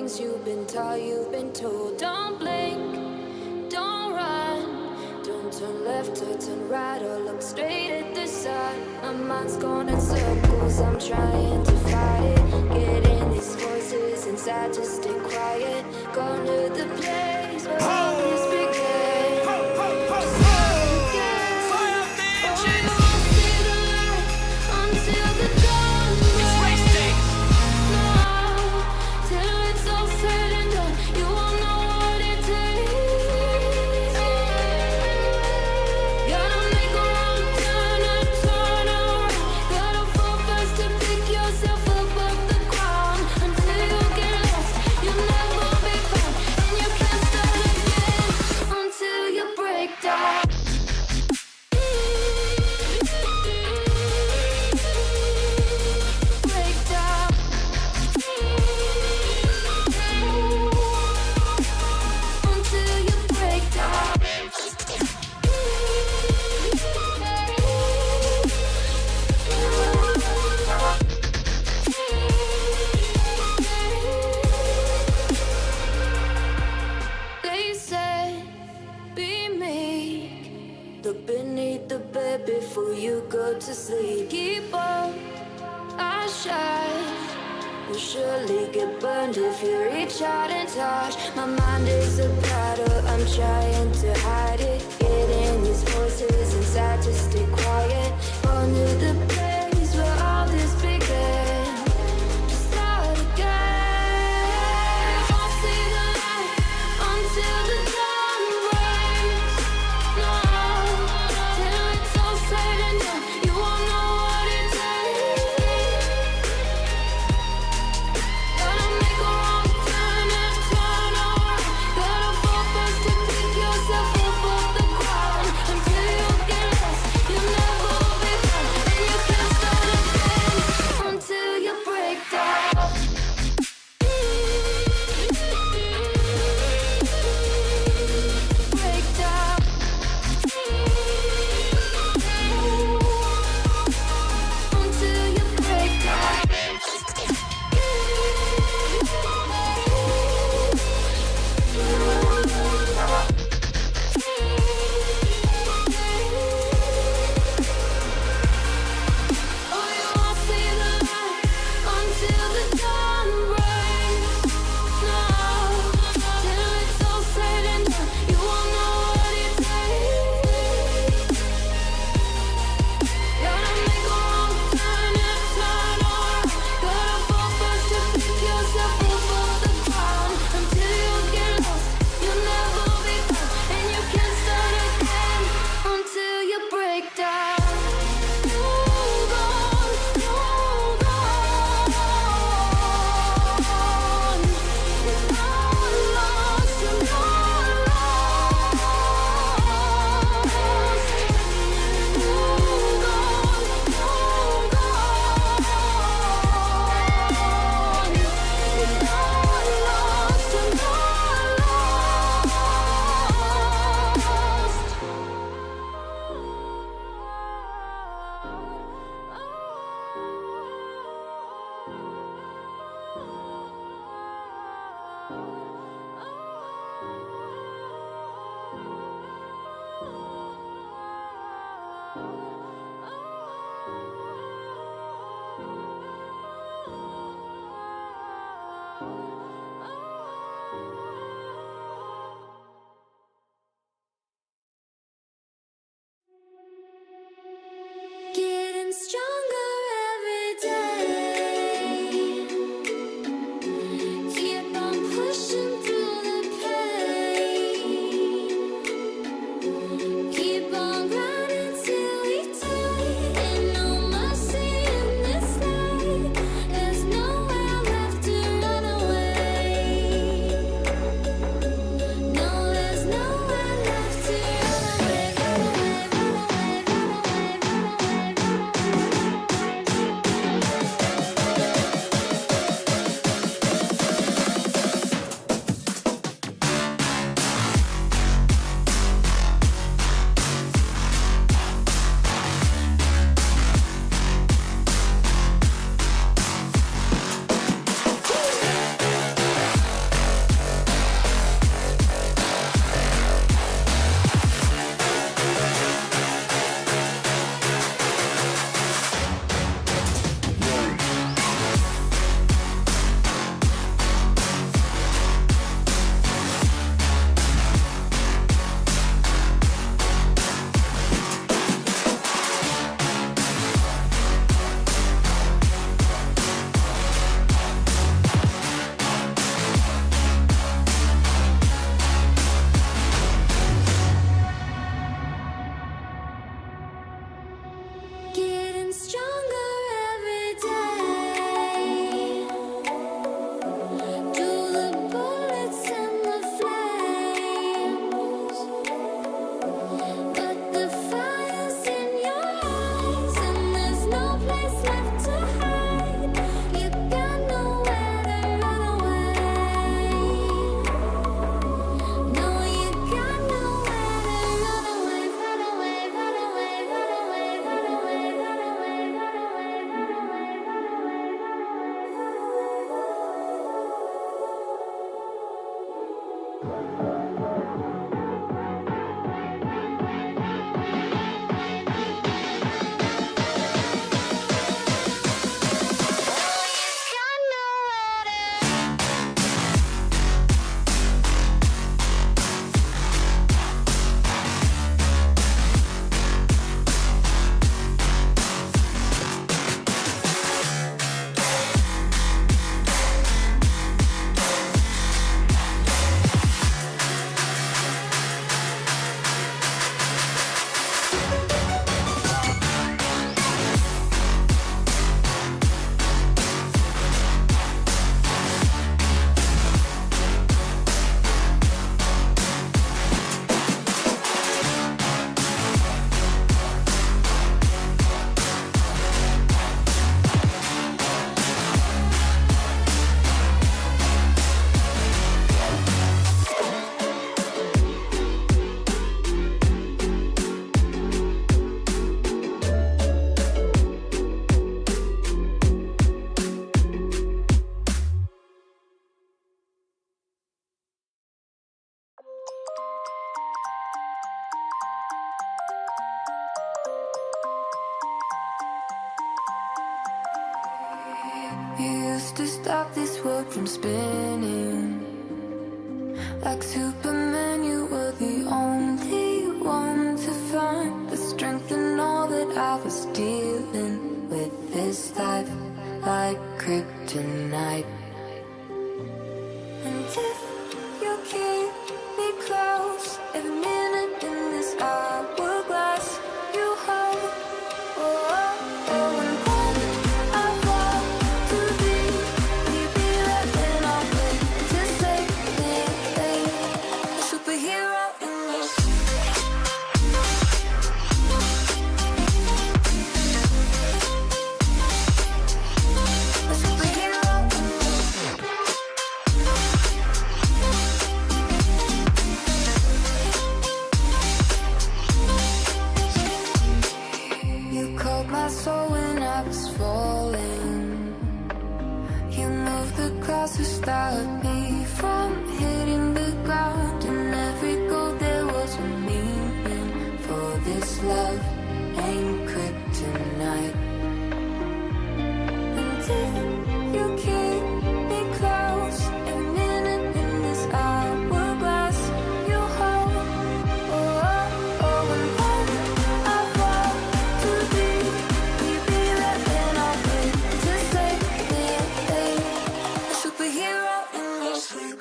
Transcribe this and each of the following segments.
things you've been taught, you've been told. Don't blink, don't run, don't turn left or turn right or look straight at the sun. My mind's going in circles, I'm trying to fight it. Getting these voices inside to stay quiet. Going to the place where all this began. Look beneath the bed before you go to sleep. Keep on, I shine. You'll surely get burned if you reach out and touch. My mind is a battle, I'm trying to hide it. Getting these voices inside to stay quiet. On to the place where all this began. To start again. I'll see the light until the dawn breaks. No, till it's all said and done, you won't know what it takes. Gotta make a wrong turn and turn around. Gotta fall first to pick yourself up off the ground. You used to stop this world from spinning. Like Superman, you were the only one to find the strength in all that I was dealing with this life, like kryptonite. And if you keep me close, every minute in this hourglass you hold. Oh, oh, oh, and when I fall to thee, will you be there when I'm with to save me, a superhero in your sleep. A superhero in your sleep. You called my soul when I was falling. You moved the clouds to stop me from hitting the ground. In every goal there was a meaning, for this love ain't kryptonite. And if you keep me close, every minute in this hourglass you hold. Oh, oh, oh, and when I fall to thee, will you be there when I'm with to save me, a superhero in your sleep.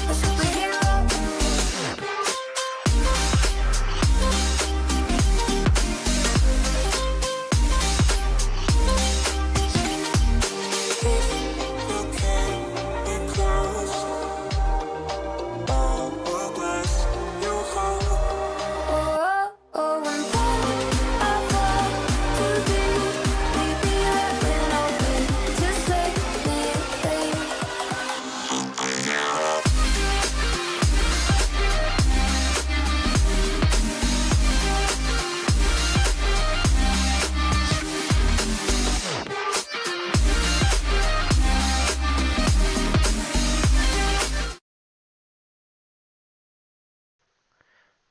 A superhero in your sleep. Oh, oh, and when I fall to thee, will you be there when I'm with to save me,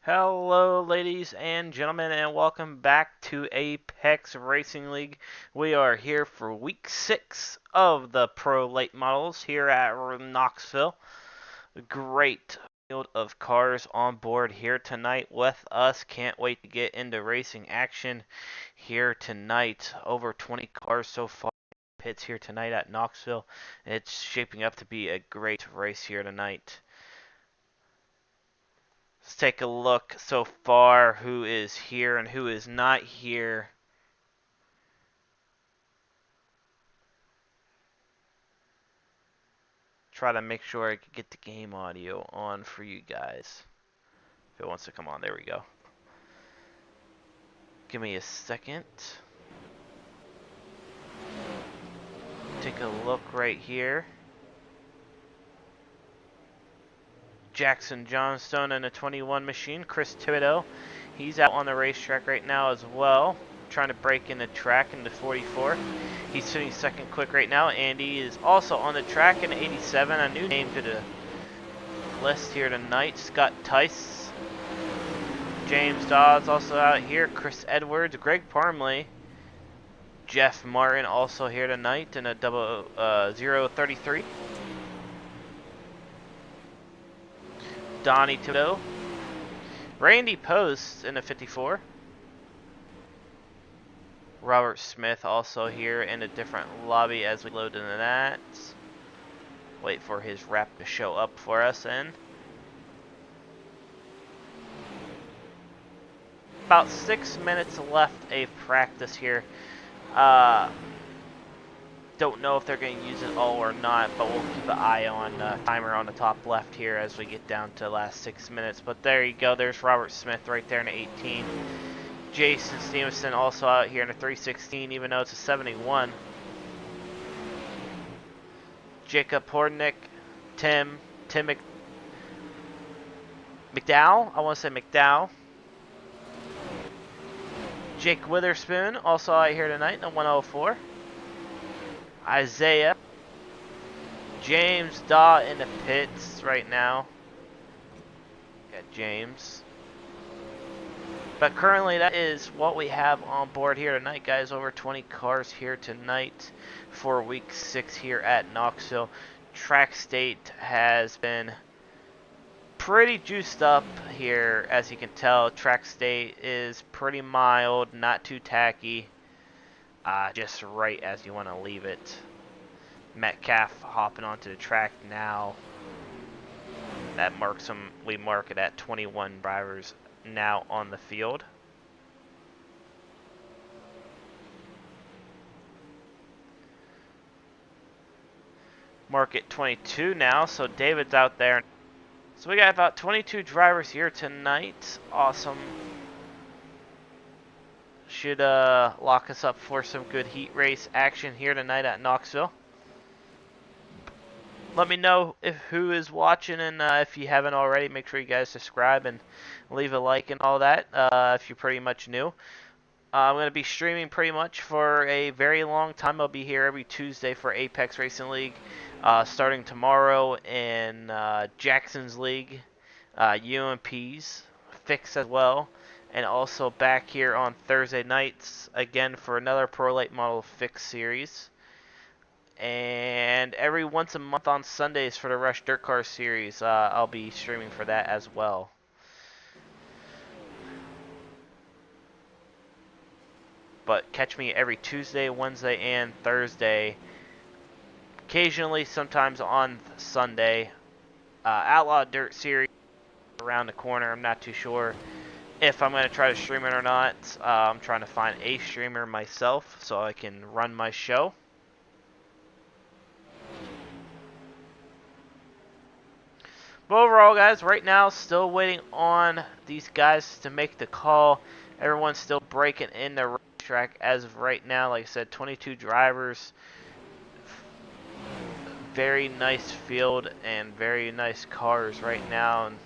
Hello, ladies and gentlemen, and welcome back to Apex Racing League. We are here for week 6 of the Pro Late Models here at Knoxville. A great field of cars on board here tonight with us. Can't wait to get into racing action here tonight. Over 20 cars so far. Pits here tonight at Knoxville. It's shaping up to be a great race here tonight. Let's take a look so far who is here and who is not here. Try to make sure I can get the game audio on for you guys. If it wants to come on, there we go. Give me a second. Take a look right here. Jackson Johnstone in a 21 machine. Chris Thibodeau, he's out on the racetrack right now as well, trying to break in the track in the 44. He's sitting second quick right now. Andy is also on the track in 87. A new name to the list here tonight. Scott Tice. James Dodds also out here. Chris Edwards, Greg Parmley, Jeff Martin also here tonight in a 033. Donnie Thibodeau. Randy Post in a 54. Robert Smith also here in a different lobby as we load into that. Wait for his wrap to show up for us in. About 6 minutes left of practice here. Don't know if they're going to use it all or not, but we'll keep an eye on the timer on the top left here as we get down to the last 6 minutes. But there you go. There's Robert Smith right there in the 18. Jason Stevenson also out here in a 316, even though it's a 71. Jacob Hordnick, Tim McDowell. I want to say McDowell. Jake Witherspoon also out here tonight in a 104. Isaiah. James Daw in the pits right now. Got James. But currently, that is what we have on board here tonight, guys. Over 20 cars here tonight for week 6 here at Knoxville. Track state has been pretty juiced up here, as you can tell. Track state is pretty mild, not too tacky, just right as you want to leave it. Metcalf hopping onto the track now. That marks him. We mark it at 21 drivers now on the field. Mark it 22 now, so David's out there. So we got about 22 drivers here tonight. Awesome. Should lock us up for some good heat race action here tonight at Knoxville. Let me know who is watching, and if you haven't already, make sure you guys subscribe and leave a like and all that if you're pretty much new. I'm going to be streaming pretty much for a very long time. I'll be here every Tuesday for Apex Racing League, starting tomorrow in Jackson's League, UMP's, Fix as well, and also back here on Thursday nights again for another Pro Late Model Fix series. And every once a month on Sundays for the Rush Dirt Car series, I'll be streaming for that as well. But catch me every Tuesday, Wednesday, and Thursday. Occasionally, sometimes on Sunday. Outlaw Dirt series around the corner. I'm not too sure if I'm going to try to stream it or not. I'm trying to find a streamer myself so I can run my show. But overall, guys, right now, still waiting on these guys to make the call. Everyone's still breaking in the racetrack as of right now. Like I said, 22 drivers. Very nice field and very nice cars right now. And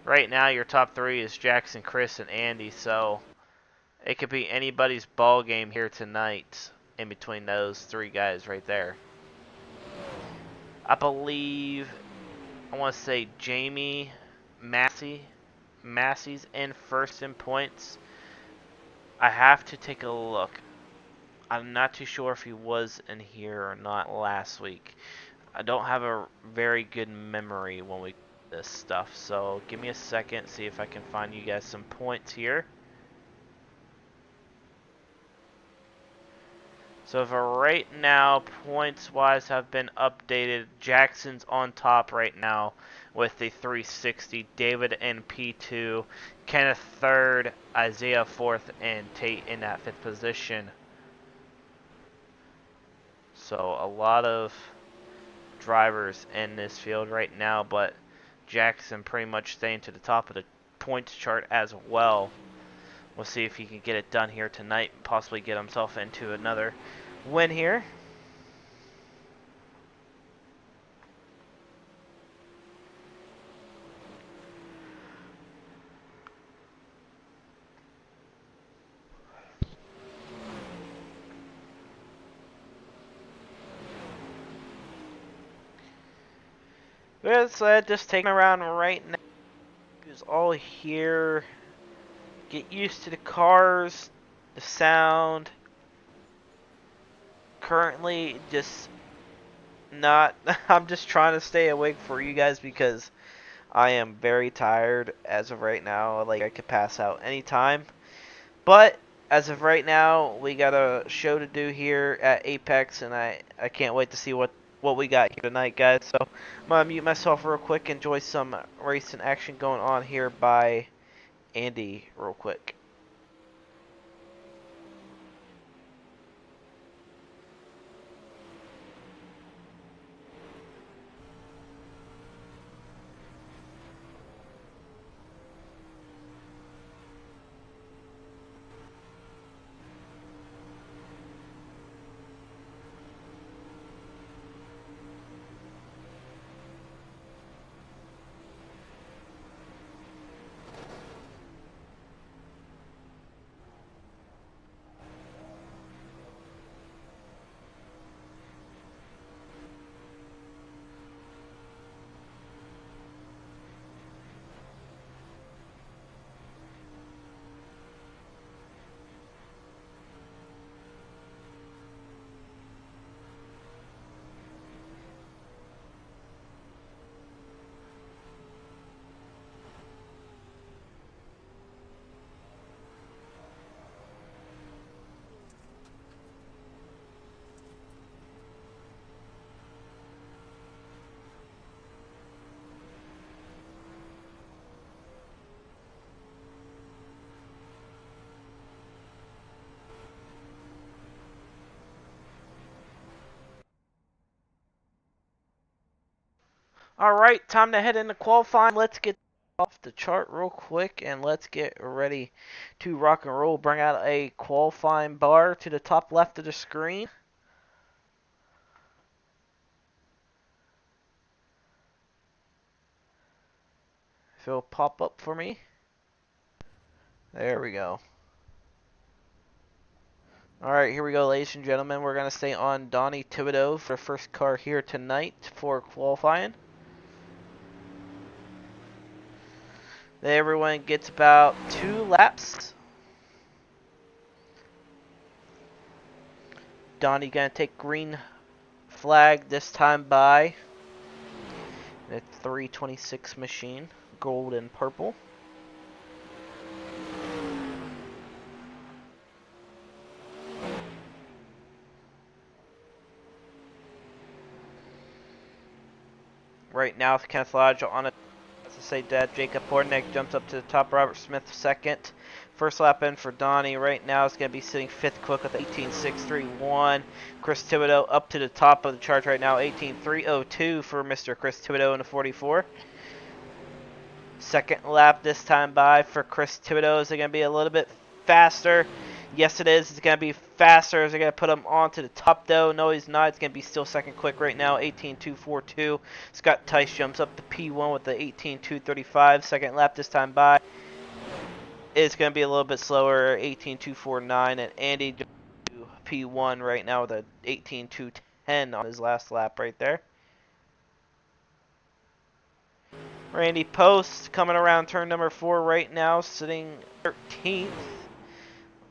right now, your top 3 is Jackson, Chris, and Andy. So it could be anybody's ball game here tonight in between those 3 guys right there. I believe, I want to say Jamie Massey's in first in points. I have to take a look. I'm not too sure if he was in here or not last week. I don't have a very good memory when we do this stuff, so give me a second, see if I can find you guys some points here. So for right now, points-wise have been updated. Jackson's on top right now with the 360. David in P2, Kenneth 3rd, Isaiah 4th, and Tate in that 5th position. So a lot of drivers in this field right now, but Jackson pretty much staying to the top of the points chart as well. We'll see if he can get it done here tonight and possibly get himself into another win here. As I said, just taking around right now. It's all here. Get used to the cars, the sound. Currently, just not. I'm just trying to stay awake for you guys because I am very tired as of right now. Like, I could pass out anytime. But as of right now, we got a show to do here at Apex, and I can't wait to see what we got here tonight, guys. So I'm gonna mute myself real quick, enjoy some racing action going on here by Andy real quick. Alright, time to head into qualifying. Let's get off the chart real quick and let's get ready to rock and roll. Bring out a qualifying bar to the top left of the screen. If it'll pop up for me. There we go. Alright, here we go, ladies and gentlemen. We're going to stay on Donnie Thibodeau for the first car here tonight for qualifying. Everyone gets about 2 laps. Donnie going to take green flag this time by the 326 machine, gold and purple. Right now, the camouflage on it. As I say, Dad, Jacob Portnick jumps up to the top. Robert Smith second. First lap in for Donnie. Right now, it's going to be sitting fifth quick with 18.631. Chris Thibodeau up to the top of the chart right now. 18.302 for Mr. Chris Thibodeau in the 44. Second lap this time by for Chris Thibodeau. Is it going to be a little bit faster? Yes, it is. It's going to be faster. Is it going to put him onto the top, though? No, he's not. It's going to be still second quick right now, 18.242. Scott Tice jumps up to P1 with the 18.235. Second lap this time by. It's going to be a little bit slower, 18.249. And Andy jumps to P1 right now with a 18.210 on his last lap right there. Randy Post coming around turn number 4 right now, sitting 13th.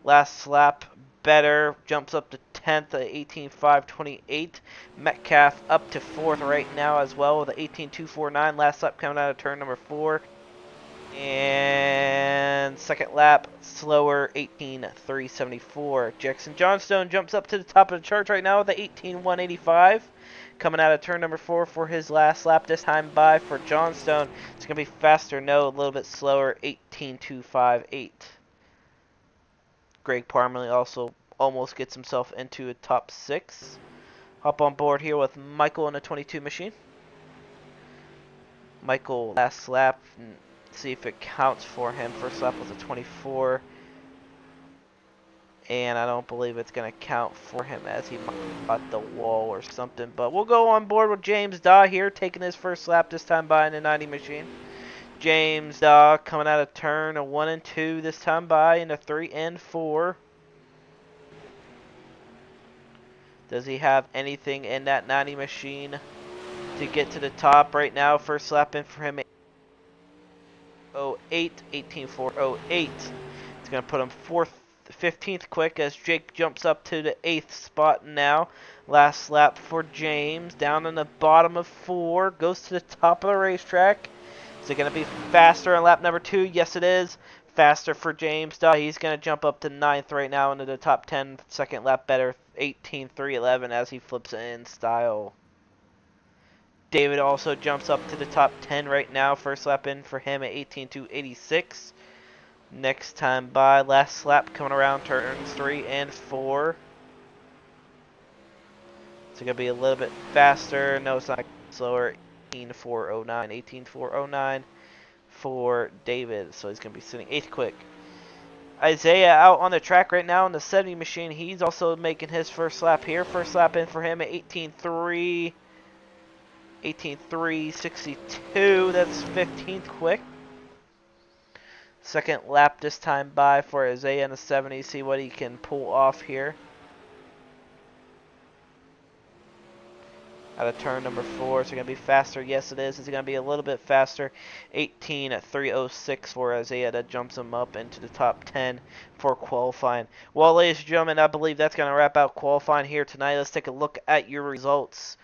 Last lap better, jumps up to 10th at 18.528. Metcalf up to 4th right now as well with an 18.249. Last lap coming out of turn number 4. And second lap slower, 18.374. Jackson Johnstone jumps up to the top of the charts right now with an 18.185. Coming out of turn number 4 for his last lap this time by for Johnstone. It's going to be faster, no, a little bit slower, 18.258. Greg Parmalee also almost gets himself into a top 6. Hop on board here with Michael in the 22 machine. Michael last lap, see if it counts for him. First lap was a 24. And I don't believe it's going to count for him as he might have got the wall or something. But we'll go on board with James Daw here, taking his first lap this time by in the 90 machine. James Daw coming out of turn a 1 and 2 this time by in a 3 and 4. Does he have anything in that 90 machine to get to the top right now? First lap in for him, 18.408. It's going to put him 15th quick as Jake jumps up to the 8th spot now. Last lap for James, down in the bottom of 4, goes to the top of the racetrack. Is it going to be faster on lap number 2? Yes, it is. Faster for James. He's going to jump up to 9th right now into the top 10. Second lap better, 18.311 as he flips it in style. David also jumps up to the top 10 right now. First lap in for him at 18.286. Next time by, last lap coming around turns 3 and 4. It's going to be a little bit faster. No, it's not slower. 18.409. 18.409 for David. So he's going to be sitting 8th quick. Isaiah out on the track right now in the 70 machine. He's also making his first lap here. First lap in for him at 18.3. 18.362. That's 15th quick. Second lap this time by for Isaiah in the 70. See what he can pull off here. Out of turn number 4. Is it going to be faster? Yes, it is. It's going to be a little bit faster. 18.306 for Isaiah. That jumps him up into the top 10 for qualifying. Well, ladies and gentlemen, I believe that's going to wrap out qualifying here tonight. Let's take a look at your results.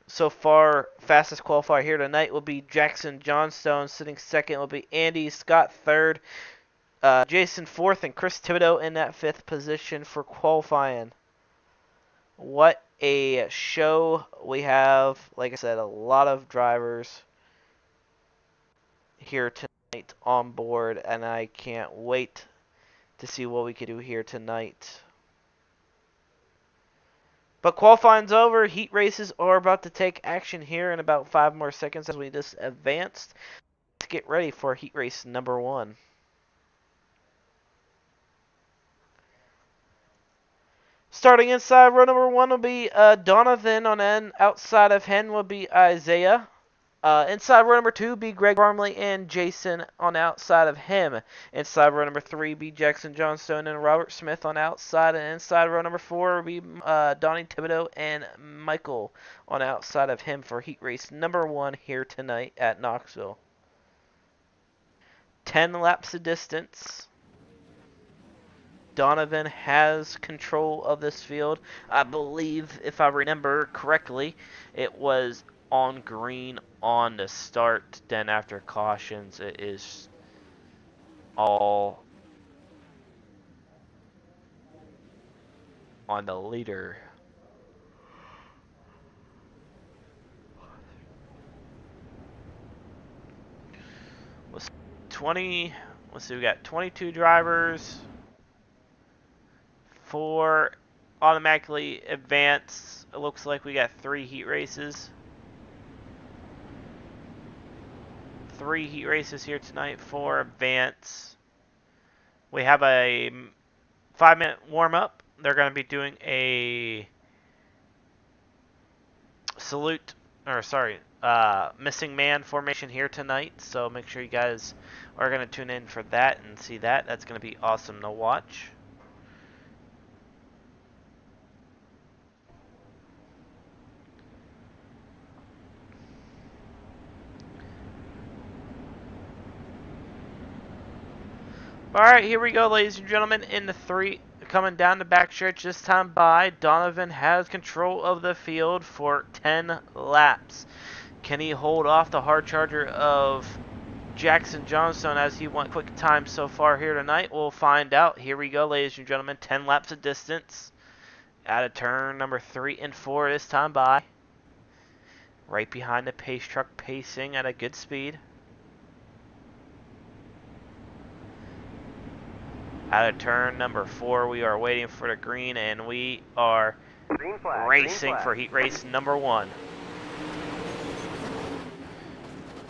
So far, fastest qualifier here tonight will be Jackson Johnstone. Sitting second will be Andy Scott third. Jason fourth, and Chris Thibodeau in that 5th position for qualifying. What a show we have. Like I said, a lot of drivers here tonight on board, and I can't wait to see what we can do here tonight. But qualifying's over. Heat races are about to take action here in about 5 more seconds as we just advanced. Let's get ready for heat race number 1. Starting inside row number 1 will be Donovan. On end outside of him will be Isaiah. Inside row number 2 be Greg Parmley and Jason on outside of him. Inside row number 3 be Jackson Johnstone and Robert Smith on outside. And inside row number 4 be Donnie Thibodeau and Michael on outside of him for heat race number 1 here tonight at Knoxville. 10 laps of distance. Donovan has control of this field. I believe, if I remember correctly, it was on green on the start. Then after cautions, it is all on the leader. Let's see, we got 22 drivers. 4 automatically advance. It looks like we got 3 heat races. 3 heat races here tonight, 4 advance. We have a 5-minute warm-up. They're going to be doing a missing man formation here tonight. So make sure you guys are going to tune in for that and see that. That's going to be awesome to watch. Alright, here we go, ladies and gentlemen, in the 3, coming down the backstretch this time by, Donovan has control of the field for 10 laps. Can he hold off the hard charger of Jackson Johnstone as he went quick time so far here tonight? We'll find out. Here we go, ladies and gentlemen, 10 laps of distance. Out of turn number 3 and 4 this time by. Right behind the pace truck, pacing at a good speed. Out of turn number 4, we are waiting for the green, and we are racing for heat race number 1.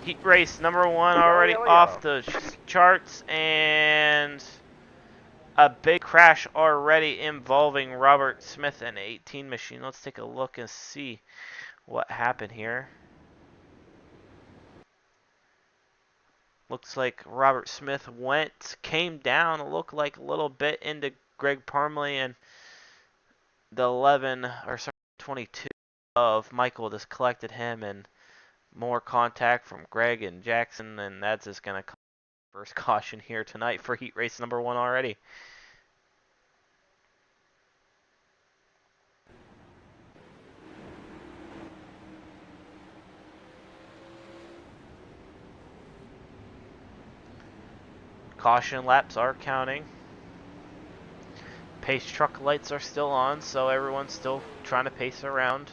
Heat race number 1 already off the charts, and a big crash already involving Robert Smith and 18 machine. Let's take a look and see what happened here. Looks like Robert Smith came down, it looked like a little bit into Greg Parmley, and the 22 of Michael just collected him, and more contact from Greg and Jackson, and that's just going to come first caution here tonight for heat race number 1 already. Caution laps are counting. Pace truck lights are still on, so everyone's still trying to pace around.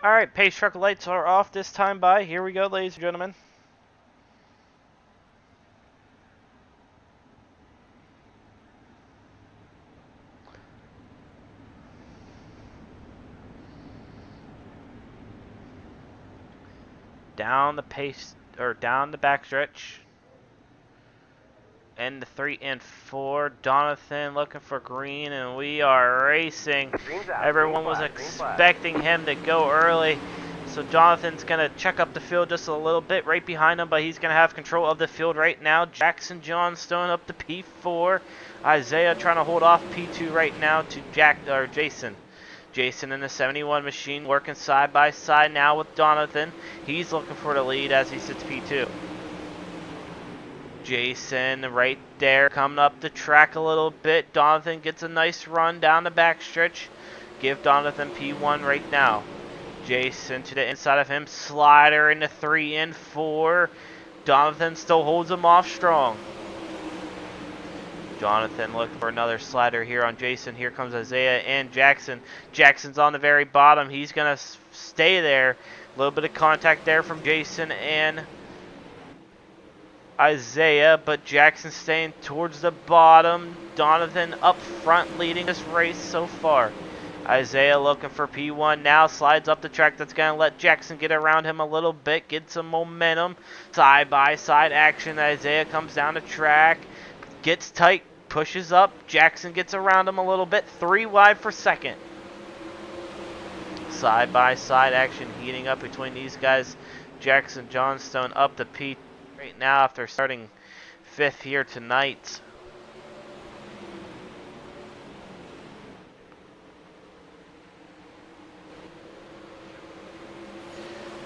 Alright, pace truck lights are off this time by. Here we go, ladies and gentlemen. Down the backstretch. And the 3 and 4, Donathan looking for green, and we are racing. Everyone was expecting him to go early, so Donathan's going to check up the field just a little bit right behind him, but he's going to have control of the field right now. Jackson Johnstone up to P4. Isaiah trying to hold off P2 right now to Jason. Jason in the 71 machine working side by side now with Donathan. He's looking for the lead as he sits P2. Jason right there coming up the track a little bit. Donathan gets a nice run down the backstretch. Give Donathan P1 right now. Jason to the inside of him. Slider into 3 and 4. Donathan still holds him off strong. Jonathan looking for another slider here on Jason. Here comes Isaiah and Jackson. Jackson's on the very bottom. He's going to stay there. A little bit of contact there from Jason and Isaiah, but Jackson staying towards the bottom. Donathan up front leading this race so far. Isaiah looking for P1 now, slides up the track. That's going to let Jackson get around him a little bit, get some momentum. Side by side action. Isaiah comes down the track, gets tight, pushes up. Jackson gets around him a little bit, 3 wide for second. Side by side action heating up between these guys. Jackson Johnstone up to P right now after starting 5th here tonight.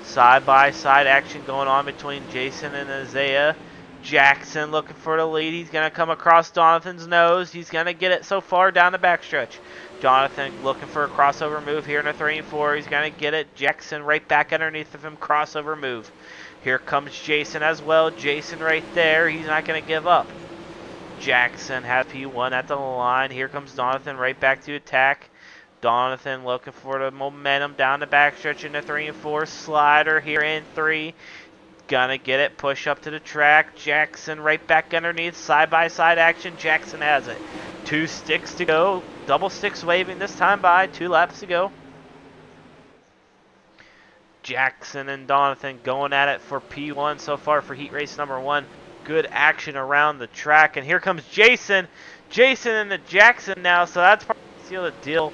Side by side action going on between Jason and Isaiah. Jackson looking for the lead. He's going to come across Donathan's nose. He's going to get it so far down the backstretch. Jonathan looking for a crossover move here in a 3 and 4. He's going to get it. Jackson right back underneath of him. Crossover move. Here comes Jason as well. Jason right there. He's not going to give up. Jackson has P1 at the line. Here comes Donathan right back to attack. Donathan looking for the momentum down the backstretch in the 3 and 4. Slider here in 3. Gonna get it. Push up to the track. Jackson right back underneath. Side by side action. Jackson has it. 2 sticks to go. Double sticks waving this time by. 2 laps to go. Jackson and Donathan going at it for P1 so far for heat race number 1. Good action around the track. And here comes Jason. Jason and the Jackson now. So that's probably seal the deal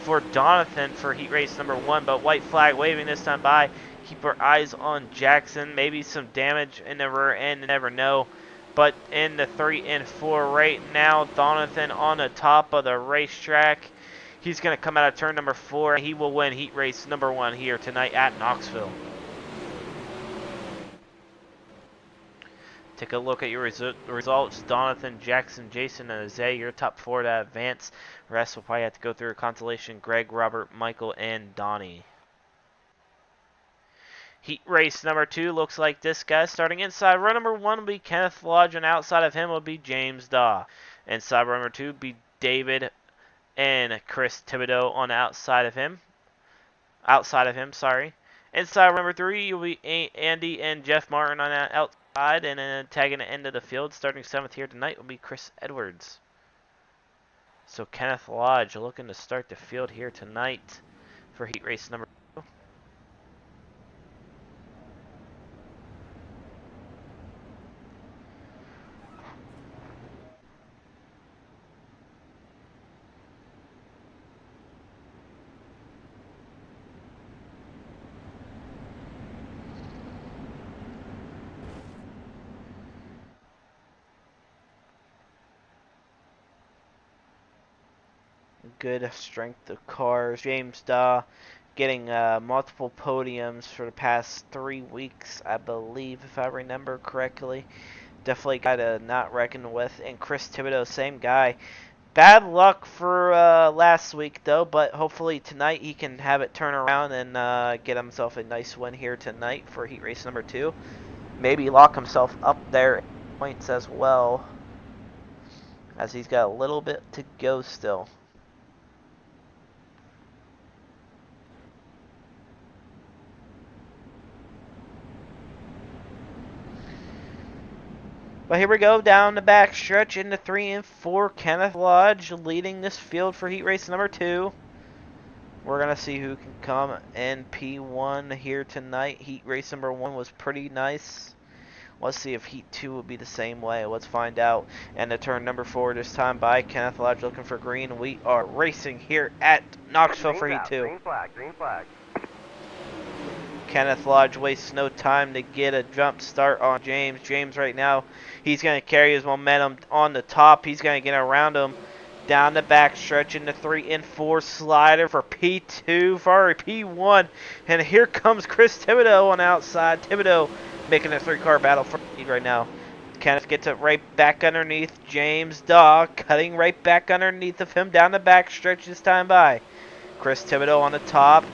for Donathan for heat race number 1. But white flag waving this time by. Keep our eyes on Jackson. Maybe some damage in the rear end. You never know. But in the 3 and 4 right now, Donathan on the top of the racetrack. He's going to come out of turn number 4. He will win heat race number 1 here tonight at Knoxville. Take a look at your results. Donathan, Jackson, Jason, and Isaiah, your top 4 to advance. The rest will probably have to go through a consolation. Greg, Robert, Michael, and Donnie. Heat race number 2 looks like this, guys. Starting inside row number 1 will be Kenneth Lodge, and outside of him will be James Daw. Inside row number 2 will be David and Chris Thibodeau on the outside of him. Inside row number 3 will be Andy and Jeff Martin on the outside, and then tagging the end of the field, starting 7th here tonight, will be Chris Edwards. So Kenneth Lodge looking to start the field here tonight for heat race number 2. Good strength of cars. James Daw getting multiple podiums for the past 3 weeks, I believe, if I remember correctly. Definitely guy to not reckon with. And Chris Thibodeau, same guy. Bad luck for last week, though, but hopefully tonight he can have it turn around and get himself a nice win here tonight for heat race number 2. Maybe lock himself up there in points as well, as he's got a little bit to go still. But here we go, down the back stretch into 3 and 4. Kenneth Lodge leading this field for heat race number 2. We're going to see who can come in P1 here tonight. Heat race number 1 was pretty nice. Let's see if heat 2 will be the same way. Let's find out. And the turn number 4 this time by Kenneth Lodge looking for green. We are racing here at Knoxville for heat 2. Green flag, green flag. Kenneth Lodge wastes no time to get a jump start on James. James right now, he's going to carry his momentum on the top. He's going to get around him. Down the back stretch in the 3 and 4 slider for P2, sorry, P1. And here comes Chris Thibodeau on outside. Thibodeau making a 3-car battle for the lead right now. Kenneth gets it right back underneath James Daw, cutting right back underneath of him down the back stretch this time by. Chris Thibodeau on the top.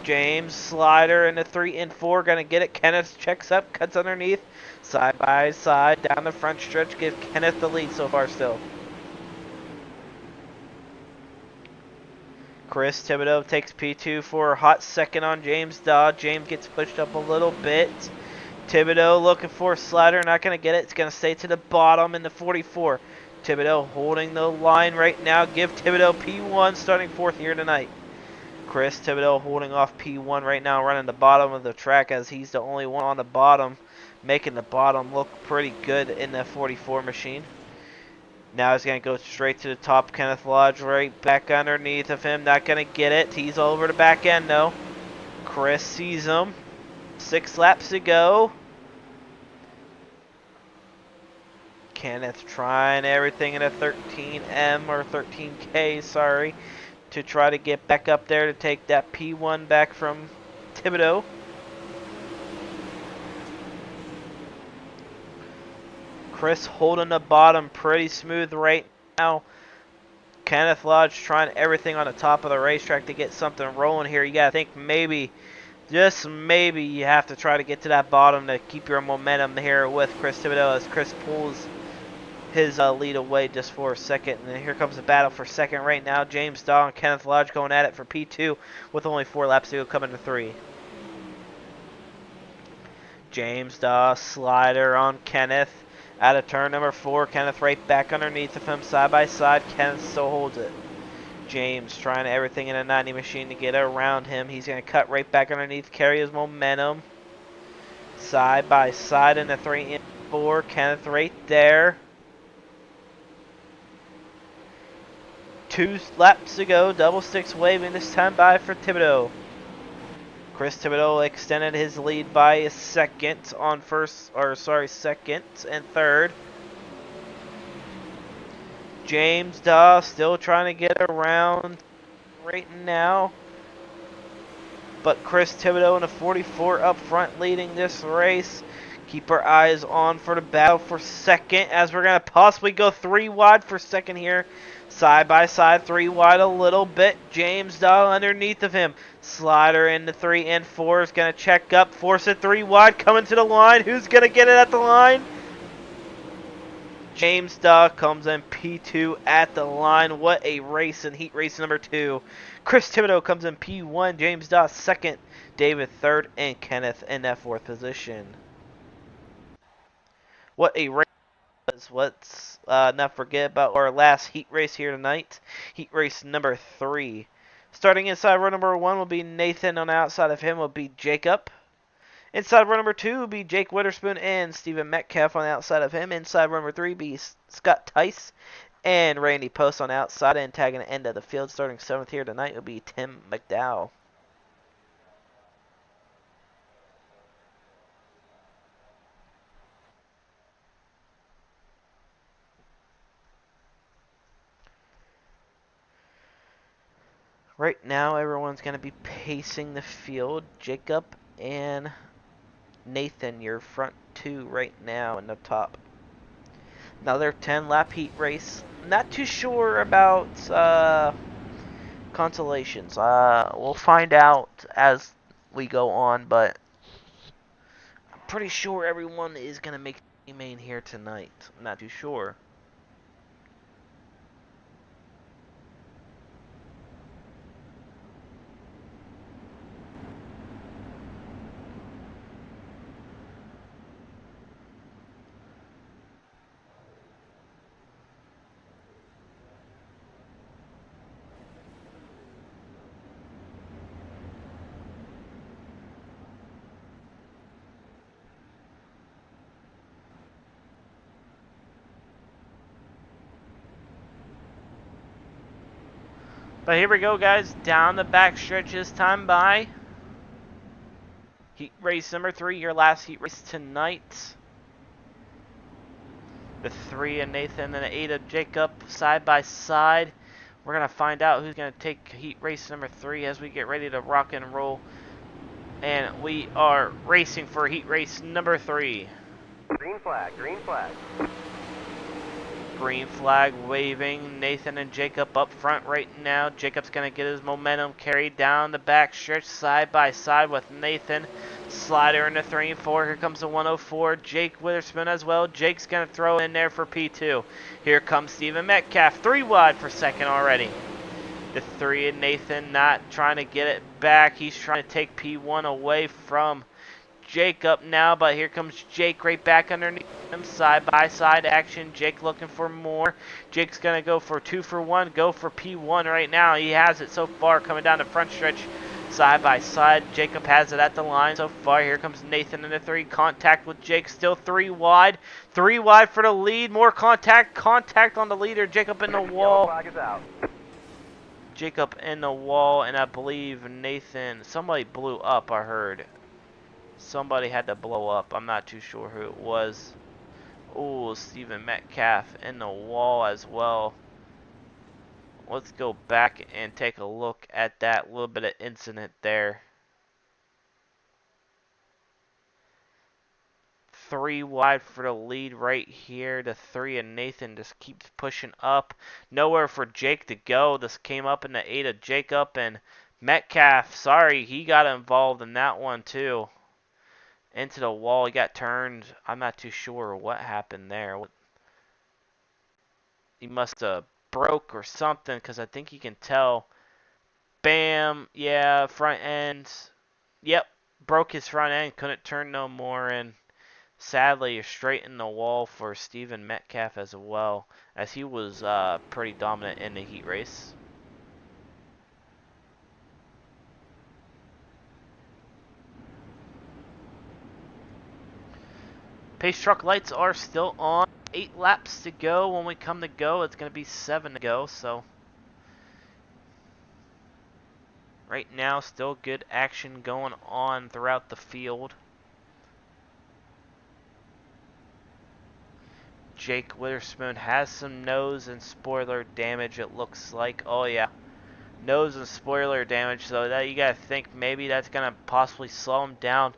James slider in the 3 and 4, gonna get it. Kenneth checks up, cuts underneath, side by side down the front stretch. Give Kenneth the lead so far still. Chris Thibodeau takes P2 for a hot second on James Daw. James gets pushed up a little bit. Thibodeau looking for a slider, not going to get it. It's going to stay to the bottom in the 44. Thibodeau holding the line right now. Give Thibodeau P1 starting 4th here tonight. Chris Thibodeau holding off P1 right now, running the bottom of the track as he's the only one on the bottom, making the bottom look pretty good in the 44 machine. Now he's going to go straight to the top. Kenneth Lodge right back underneath of him. Not going to get it. He's over the back end though. Chris sees him. 6 laps to go. Kenneth trying everything in a 13M or 13K, sorry, to try to get back up there to take that P1 back from Thibodeau. Chris holding the bottom pretty smooth right now. Kenneth Lodge trying everything on the top of the racetrack to get something rolling here. You got to think maybe, just maybe, you have to try to get to that bottom to keep your momentum here with Chris Thibodeau as Chris pulls his lead away just for a second. And then here comes the battle for second right now. James Daw and Kenneth Lodge going at it for P2 with only 4 laps to go, coming to 3. James Daw slider on Kenneth. Out of turn number 4, Kenneth right back underneath of him, side by side. Kenneth still holds it. James trying everything in a 90 machine to get around him. He's going to cut right back underneath, carry his momentum. Side by side in the 3 and 4. Kenneth right there. 2 laps to go. Double sticks waving this time by for Thibodeau. Chris Thibodeau extended his lead by a second on second and third. James Daw still trying to get around right now. But Chris Thibodeau in the 44 up front leading this race. Keep our eyes on for the battle for second as we're going to possibly go 3 wide for second here. Side by side, 3 wide a little bit. James Daw underneath of him. Slider in the 3 and 4 is going to check up. Force it 3 wide, coming to the line. Who's going to get it at the line? James Daw comes in P2 at the line. What a race in heat race number 2. Chris Thibodeau comes in P1. James Daw second. David third. And Kenneth in that 4th position. What a race. Let's not forget about our last heat race here tonight. Heat race number 3. Starting inside row number 1 will be Nathan. On the outside of him will be Jacob. Inside row number 2 will be Jake Witherspoon and Stephen Metcalf. On the outside of him. Inside row number 3 will be Scott Tice and Randy Post on the outside. And tagging the end of the field starting 7th here tonight will be Tim McDowell. Right now, everyone's going to be pacing the field. Jacob and Nathan, your front 2 right now in the top. Another 10-lap heat race. Not too sure about consolations. We'll find out as we go on, but I'm pretty sure everyone is going to make the main here tonight. I'm not too sure. But here we go, guys. Down the back stretch this time by. Heat race number 3, your last heat race tonight. The 3 of Nathan and the 8 of Jacob side by side. We're going to find out who's going to take heat race number 3 as we get ready to rock and roll. And we are racing for heat race number 3. Green flag, green flag. Green flag waving. Nathan and Jacob up front right now. Jacob's going to get his momentum carried down the back stretch side by side with Nathan. Slider into 3 and 4. Here comes the 104. Jake Witherspoon as well. Jake's going to throw in there for P2. Here comes Stephen Metcalf. 3 wide for second already. The 3 and Nathan not trying to get it back. He's trying to take P1 away from Jacob now, but here comes Jake right back underneath him. Side by side action. Jake looking for more. Jake's going to go for 2 for 1. Go for P1 right now. He has it so far coming down the front stretch. Side by side. Jacob has it at the line so far. Here comes Nathan in the 3. Contact with Jake. Still 3 wide. 3 wide for the lead. More contact. Contact on the leader. Jacob in the wall. Flag is out. Jacob in the wall, and I believe Nathan, somebody blew up, I heard. Somebody had to blow up. I'm not too sure who it was. Oh, Stephen Metcalf in the wall as well. Let's go back and take a look at that little bit of incident there. 3 wide for the lead right here. The 3 and Nathan just keeps pushing up. Nowhere for Jake to go. This came up in the 8 of Jacob and Metcalf. Sorry, he got involved in that one too. Into the wall. He got turned. I'm not too sure what happened there. He must have broke or something because I think you can tell. Bam. Yeah, front end. Yep. Broke his front end. Couldn't turn no more. And sadly, you're straight in the wall for Stephen Metcalf as well, as he was pretty dominant in the heat race. Pace truck lights are still on. 8 laps to go. When we come to go, it's going to be 7 to go. So right now, still good action going on throughout the field. Jake Witherspoon has some nose and spoiler damage, it looks like. Oh yeah, nose and spoiler damage, so that you gotta think maybe that's gonna possibly slow him down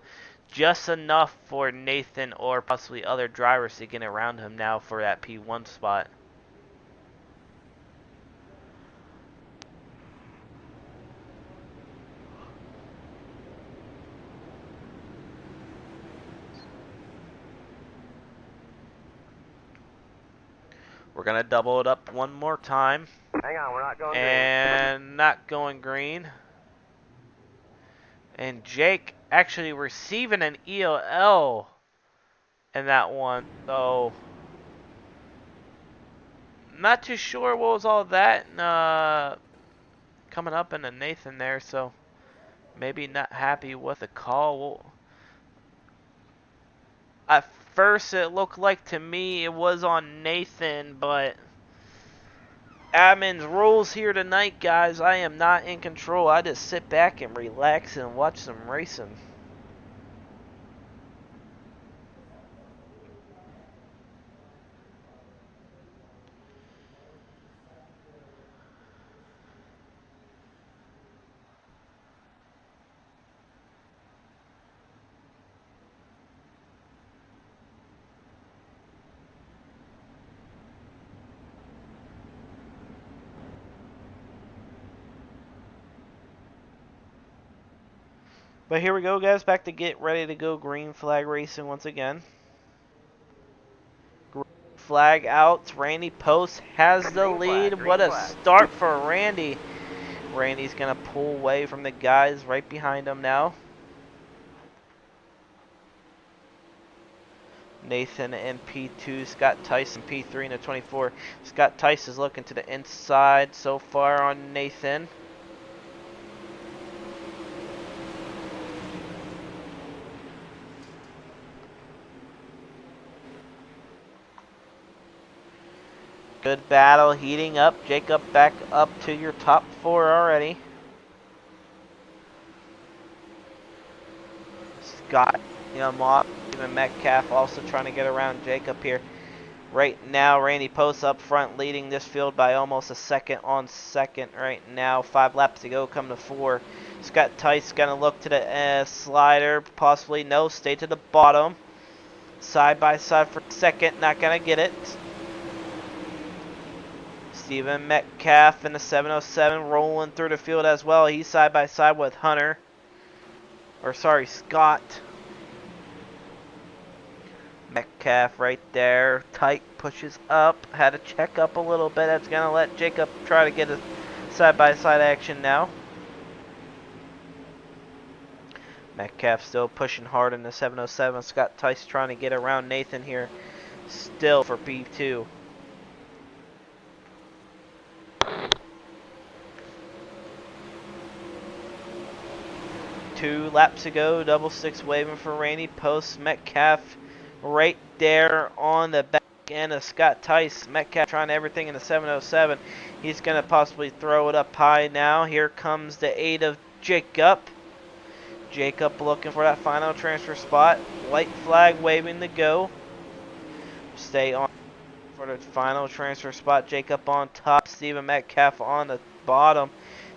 just enough for Nathan or possibly other drivers to get around him now for that P1 spot. We're gonna double it up one more time. Hang on, we're not going and not going green. And Jake actually receiving an EOL in that one, so not too sure what was all that coming up into Nathan there, so maybe not happy with the call. At first it looked like to me it was on Nathan, but admin's rules here tonight, guys. I am not in control. I just sit back and relax and watch some racing. But here we go, guys. Back to get ready to go green flag racing once again. Green flag out. Randy Post has the lead. What a start for Randy. Randy's going to pull away from the guys right behind him now. Nathan in P2. Scott Tice in P3 and a 24. Scott Tice is looking to the inside so far on Nathan. Good battle heating up. Jacob back up to your top 4 already. Scott, Mock, even Metcalf also trying to get around Jacob here. Right now, Randy Post up front leading this field by almost a second on second right now. 5 laps to go, come to 4. Scott Tice going to look to the slider, possibly. No, stay to the bottom. Side by side for second, not going to get it. Stephen Metcalf in the 707 rolling through the field as well. He's side by side with Hunter. Or sorry, Scott. Metcalf right there. Tight pushes up. Had to check up a little bit. That's going to let Jacob try to get a side-by-side action now. Metcalf still pushing hard in the 707. Scott Tice trying to get around Nathan here. Still for P2. Two laps to go. Double six waving for Randy Post. Metcalf right there on the back end of Scott Tice. Metcalf trying everything in the 707. He's going to possibly throw it up high now. Here comes the aid of Jacob. Jacob looking for that final transfer spot. White flag waving to go. Stay on for the final transfer spot. Jacob on top. Stephen Metcalf on the bottom.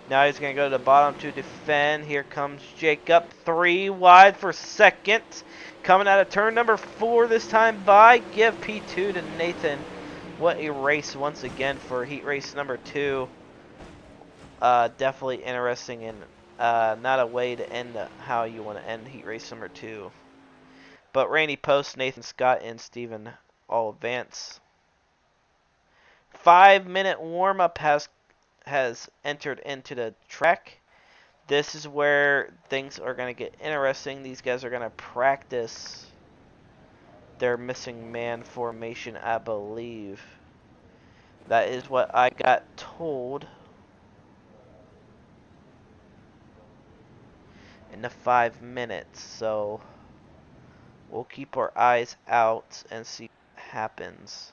Now he's going to go to the bottom to defend. Here comes Jacob. 3 wide for second. Coming out of turn number 4 this time by. Give P2 to Nathan. What a race once again for heat race number 2. Definitely interesting and not a way to end how you want to end heat race number 2. But Randy Post, Nathan Scott, and Steven all advance. 5-minute warm-up has entered into the track. This is where things are going to get interesting. These guys are going to practice their missing man formation, I believe. That is what I got told in the 5 minutes. So we'll keep our eyes out and see what happens.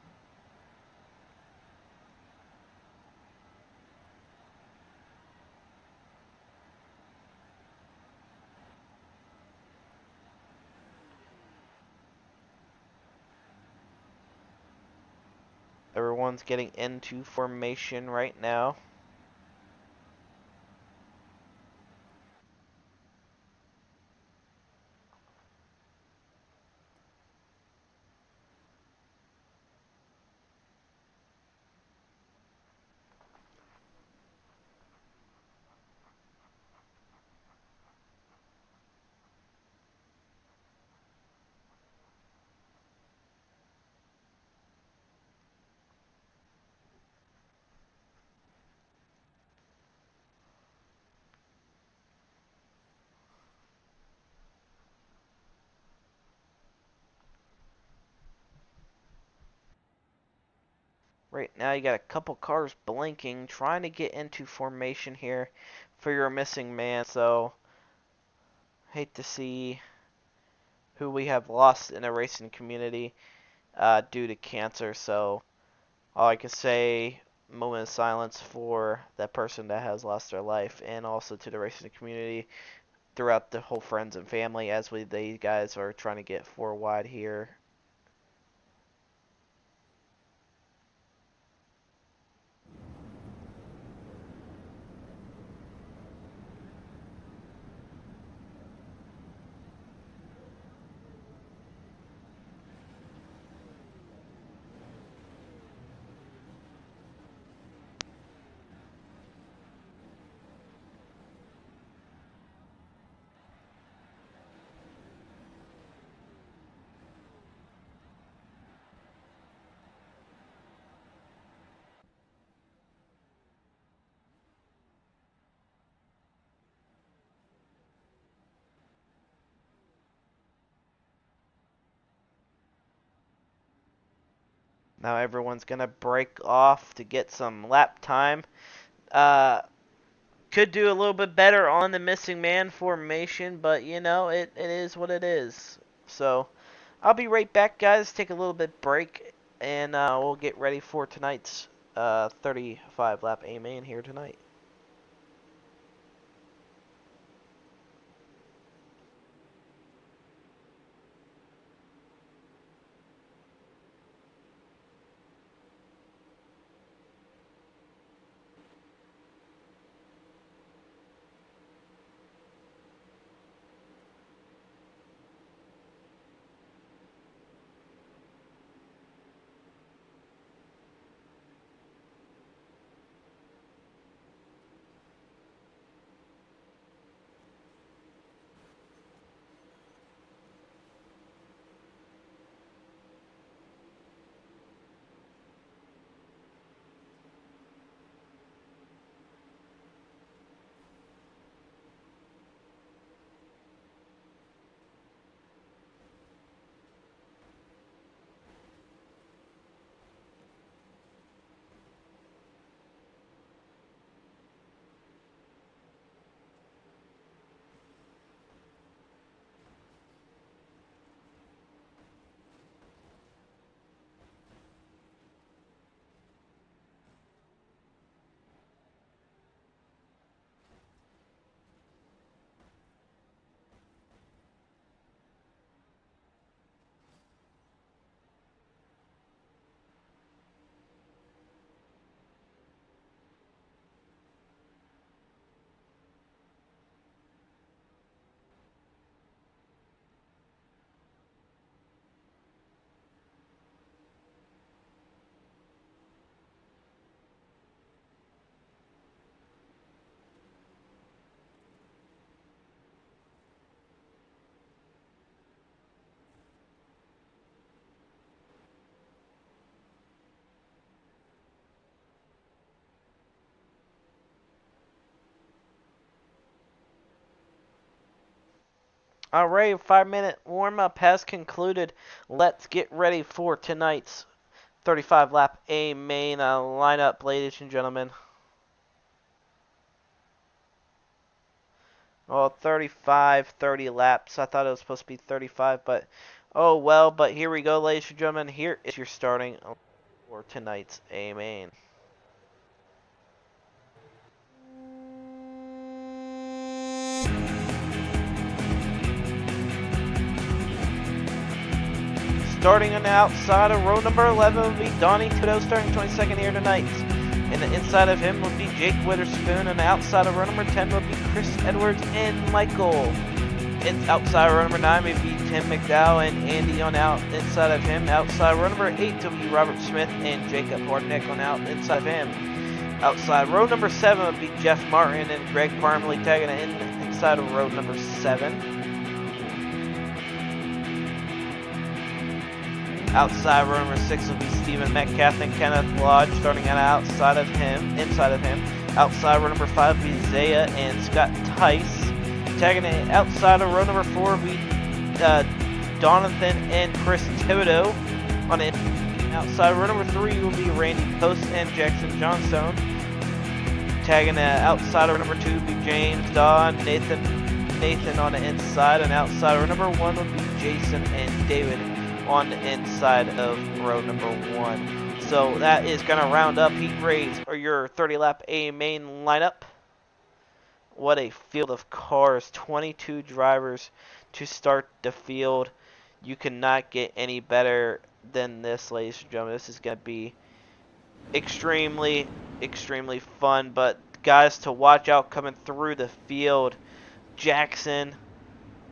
Everyone's getting into formation right now. Right now you got a couple cars blinking, trying to get into formation here for your missing man. So, hate to see who we have lost in the racing community due to cancer. So, all I can say, moment of silence for that person that has lost their life, and also to the racing community throughout the whole friends and family as these guys are trying to get 4 wide here. Now everyone's going to break off to get some lap time. Could do a little bit better on the missing man formation, but you know, it is what it is. So, I'll be right back, guys. Take a little bit break, and we'll get ready for tonight's 35 lap A-main here tonight. Alright, 5-minute warm-up has concluded. Let's get ready for tonight's 35 lap A main lineup, ladies and gentlemen. Well, 35, 30 laps. I thought it was supposed to be 35, but oh well. But here we go, ladies and gentlemen. Here is your starting for tonight's A main. Starting on the outside of row number 11 will be Donnie Tudo, starting 22nd here tonight. And the inside of him will be Jake Witherspoon, and the outside of row number 10 will be Chris Edwards and Michael. And outside of row number 9 will be Tim McDowell and Andy on out inside of him. Outside row number 8 will be Robert Smith and Jacob Hornick on out inside of him. Outside row number 7 will be Jeff Martin and Greg Parmley tagging in inside of row number 7. Outside row number 6 will be Stephen Metcalf and Kenneth Lodge starting out inside of him. Outside row number 5 will be Zaya and Scott Tice. Tagging in outside of row number 4 will be Donathan and Chris Thibodeau. On it. Outside row number 3 will be Randy Post and Jackson Johnstone. Tagging outside of row number 2 will be James Daw and Nathan on the inside. And outside row number 1 will be Jason and David on the inside of row number 1. So that is going to round up heat race or your 30 lap A main lineup. What a field of cars. 22 drivers to start the field. You cannot get any better than this, ladies and gentlemen. This is going to be extremely fun. But guys to watch out coming through the field. Jackson,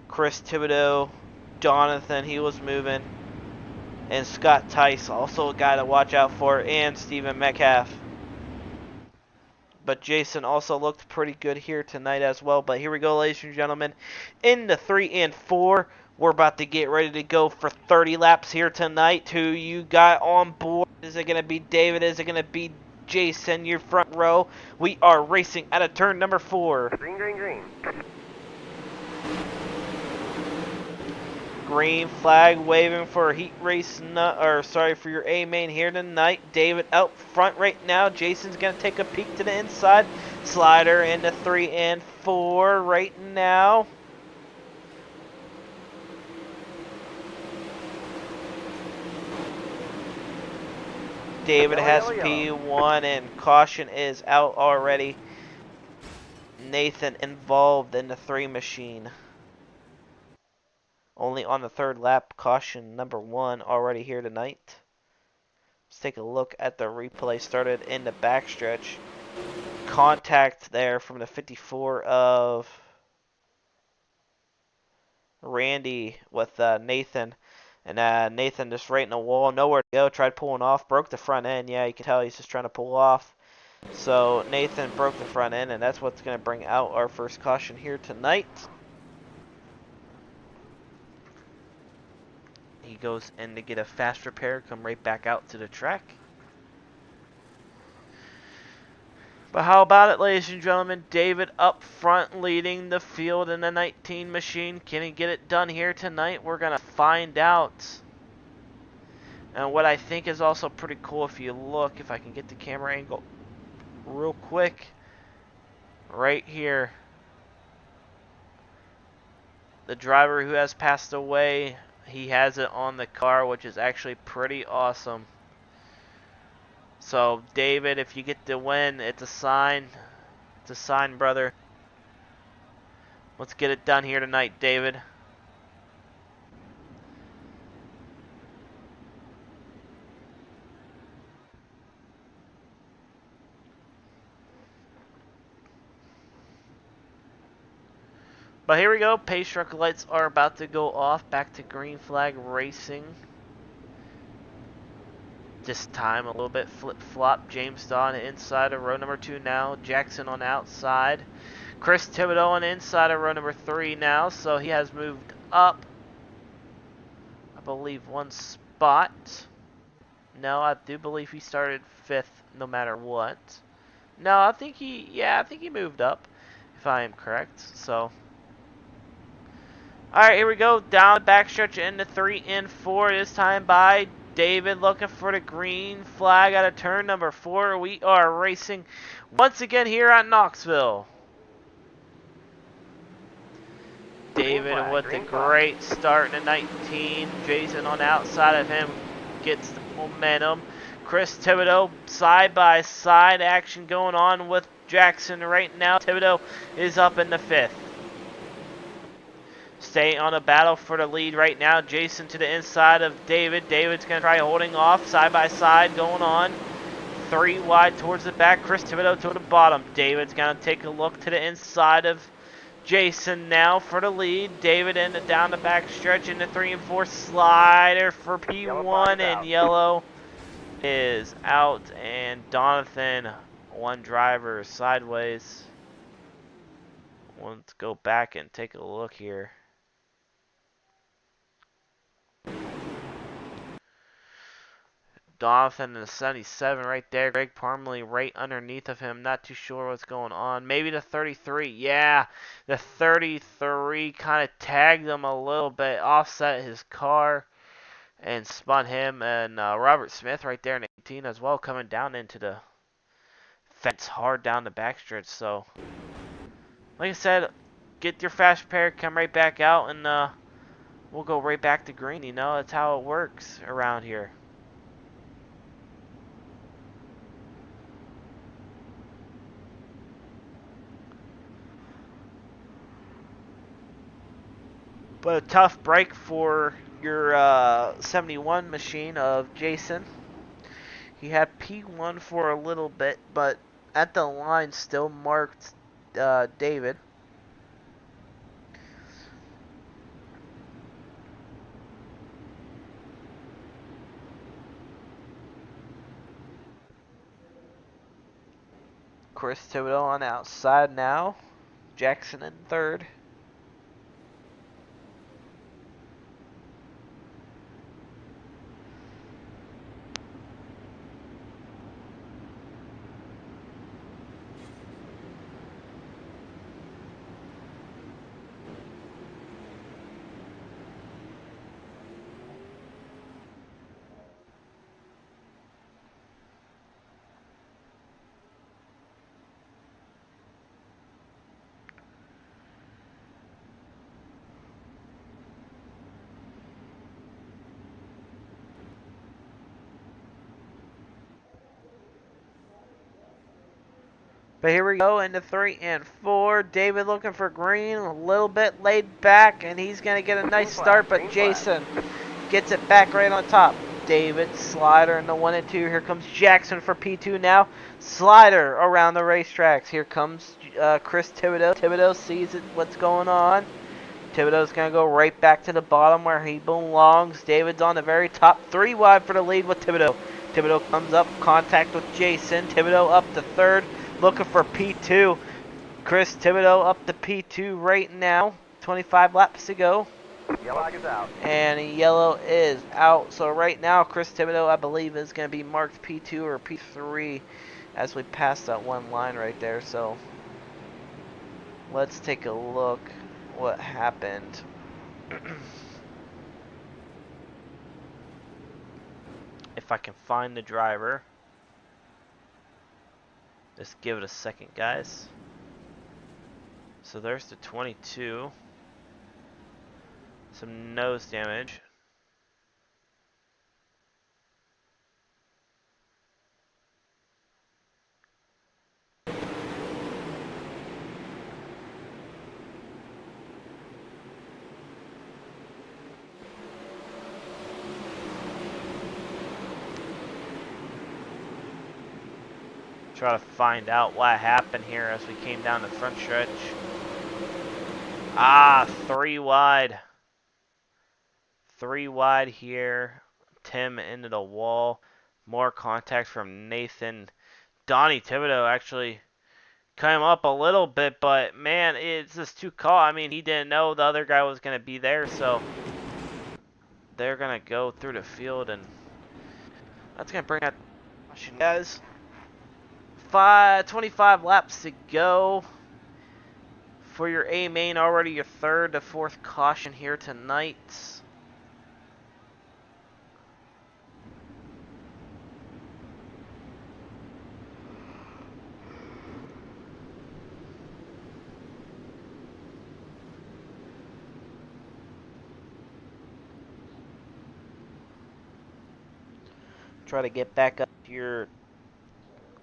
Chris Thibodeau, Jonathan, he was moving. And Scott Tice, also a guy to watch out for, and Stephen Metcalf. But Jason also looked pretty good here tonight as well. But here we go, ladies and gentlemen. In the 3 and 4, we're about to get ready to go for 30 laps here tonight. Who you got on board? Is it going to be David? Is it going to be Jason, your front row? We are racing out of turn number 4. Green, green, green. Green flag waving for heat race, for your A main here tonight. David out front right now. Jason's going to take a peek to the inside. Slider into 3 and 4 right now. David has P1 and caution is out already. Nathan involved in the 3 machine. Only on the 3rd lap, caution number 1 already here tonight. Let's take a look at the replay. Started in the backstretch. Contact there from the 54 of Randy with Nathan. And Nathan just right in the wall, nowhere to go. Tried pulling off, broke the front end. Yeah, you can tell he's just trying to pull off. So Nathan broke the front end, and that's what's going to bring out our first caution here tonight. He goes in to get a fast repair, come right back out to the track. But how about it, ladies and gentlemen? David up front leading the field in the 19 machine. Can he get it done here tonight? We're going to find out. And what I think is also pretty cool, if you look, if I can get the camera angle real quick, right here. The driver who has passed away, he has it on the car, which is actually pretty awesome. So, David, if you get the win, it's a sign. It's a sign, brother. Let's get it done here tonight, David. But here we go. Pace truck lights are about to go off. Back to green flag racing. This time a little bit flip-flop. James Daw on the inside of row number 2 now. Jackson on the outside. Chris Thibodeau on the inside of row number 3 now. So he has moved up, I believe, 1 spot. No, I do believe he started 5th no matter what. No, I think he moved up, if I am correct. So Alright, here we go. Down the backstretch into 3 and 4. This time by David looking for the green flag out of turn number 4. We are racing once again here at Knoxville. David with the great start in the 19. Jason on the outside of him gets the momentum. Chris Thibodeau, side by side action going on with Jackson right now. Thibodeau is up in the 5th. Stay on a battle for the lead right now. Jason to the inside of David. David's going to try holding off. Side by side going on. 3 wide towards the back. Chris Thibodeau to the bottom. David's going to take a look to the inside of Jason now for the lead. David in the down the back stretch into 3 and 4. Slider for P1 and yellow is out. And Donathan, one driver sideways. Let's go back and take a look here. Donathan in the 77 right there. Greg Parmley right underneath of him. Not too sure what's going on. Maybe the 33. Yeah, the 33 kind of tagged him a little bit. Offset his car and spun him. And Robert Smith right there in 18 as well. Coming down into the fence hard down the backstretch. So, like I said, get your fast pair. Come right back out. And we'll go right back to green. You know, that's how it works around here. But a tough break for your 71 machine of Jason. He had P1 for a little bit, but at the line still marked David. Chris Thibodeau on the outside now. Jackson in 3rd. But here we go into 3 and 4. David looking for green, a little bit laid back, and he's going to get a nice start, but Jason gets it back right on top. David, Slider in the 1 and 2. Here comes Jackson for P2 now. Slider around the racetracks. Here comes Chris Thibodeau. Thibodeau sees what's going on. Thibodeau's going to go right back to the bottom where he belongs. David's on the very top. 3 wide for the lead with Thibodeau. Thibodeau comes up, contact with Jason. Thibodeau up to 3rd. Looking for P2. Chris Thibodeau up to P2 right now. 25 laps to go. Yellow is out. And yellow is out. So right now, Chris Thibodeau, I believe, is going to be marked P2 or P3 as we pass that one line right there. So let's take a look what happened. If I can find the driver. Just give it a second, guys. So there's the 22. Some nose damage. Try to find out what happened here as we came down the front stretch. 3 wide. 3 wide here. Tim into the wall. More contact from Nathan. Donnie Thibodeau actually came up a little bit, but man, it's just too caught. I mean, he didn't know the other guy was going to be there, so they're going to go through the field, and that's going to bring out the guys. 25 laps to go For your A main, already your third to fourth caution here tonight. Try to get back up to your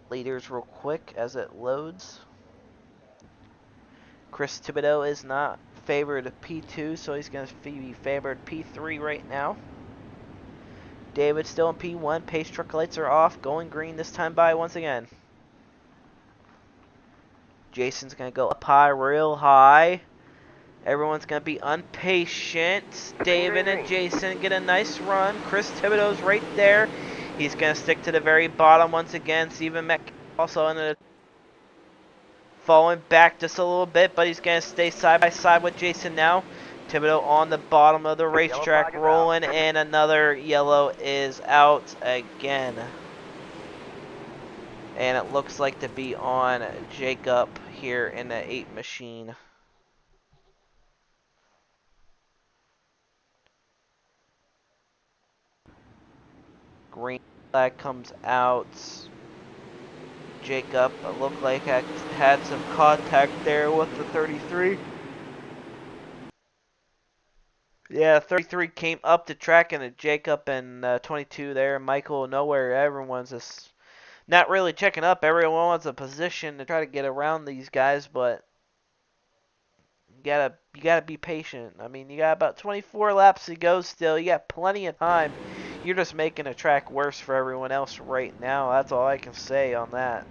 leaders real quick as it loads. Chris Thibodeau is not favored P2, so he's going to be favored P3 right now. David still in P1. Pace truck lights are off. Going green this time by once again. Jason's going to go up high, real high. Everyone's going to be impatient. David and Jason get a nice run. Chris Thibodeau's right there. He's going to stick to the very bottom once again. Stephen Metcalf also in the falling back just a little bit, but he's going to stay side by side with Jason now. Thibodeau on the bottom of the racetrack rolling, and another yellow is out again. And it looks like to be on Jacob here in the 8 machine. Green flag comes out. Jacob looked like had some contact there with the 33. Yeah, 33 came up the track, and Jacob and 22 there. Michael nowhere. Everyone's just not really checking up. Everyone wants a position to try to get around these guys, but you gotta be patient. I mean, you got about 24 laps to go still. You got plenty of time. You're just making the track worse for everyone else right now. That's all I can say on that.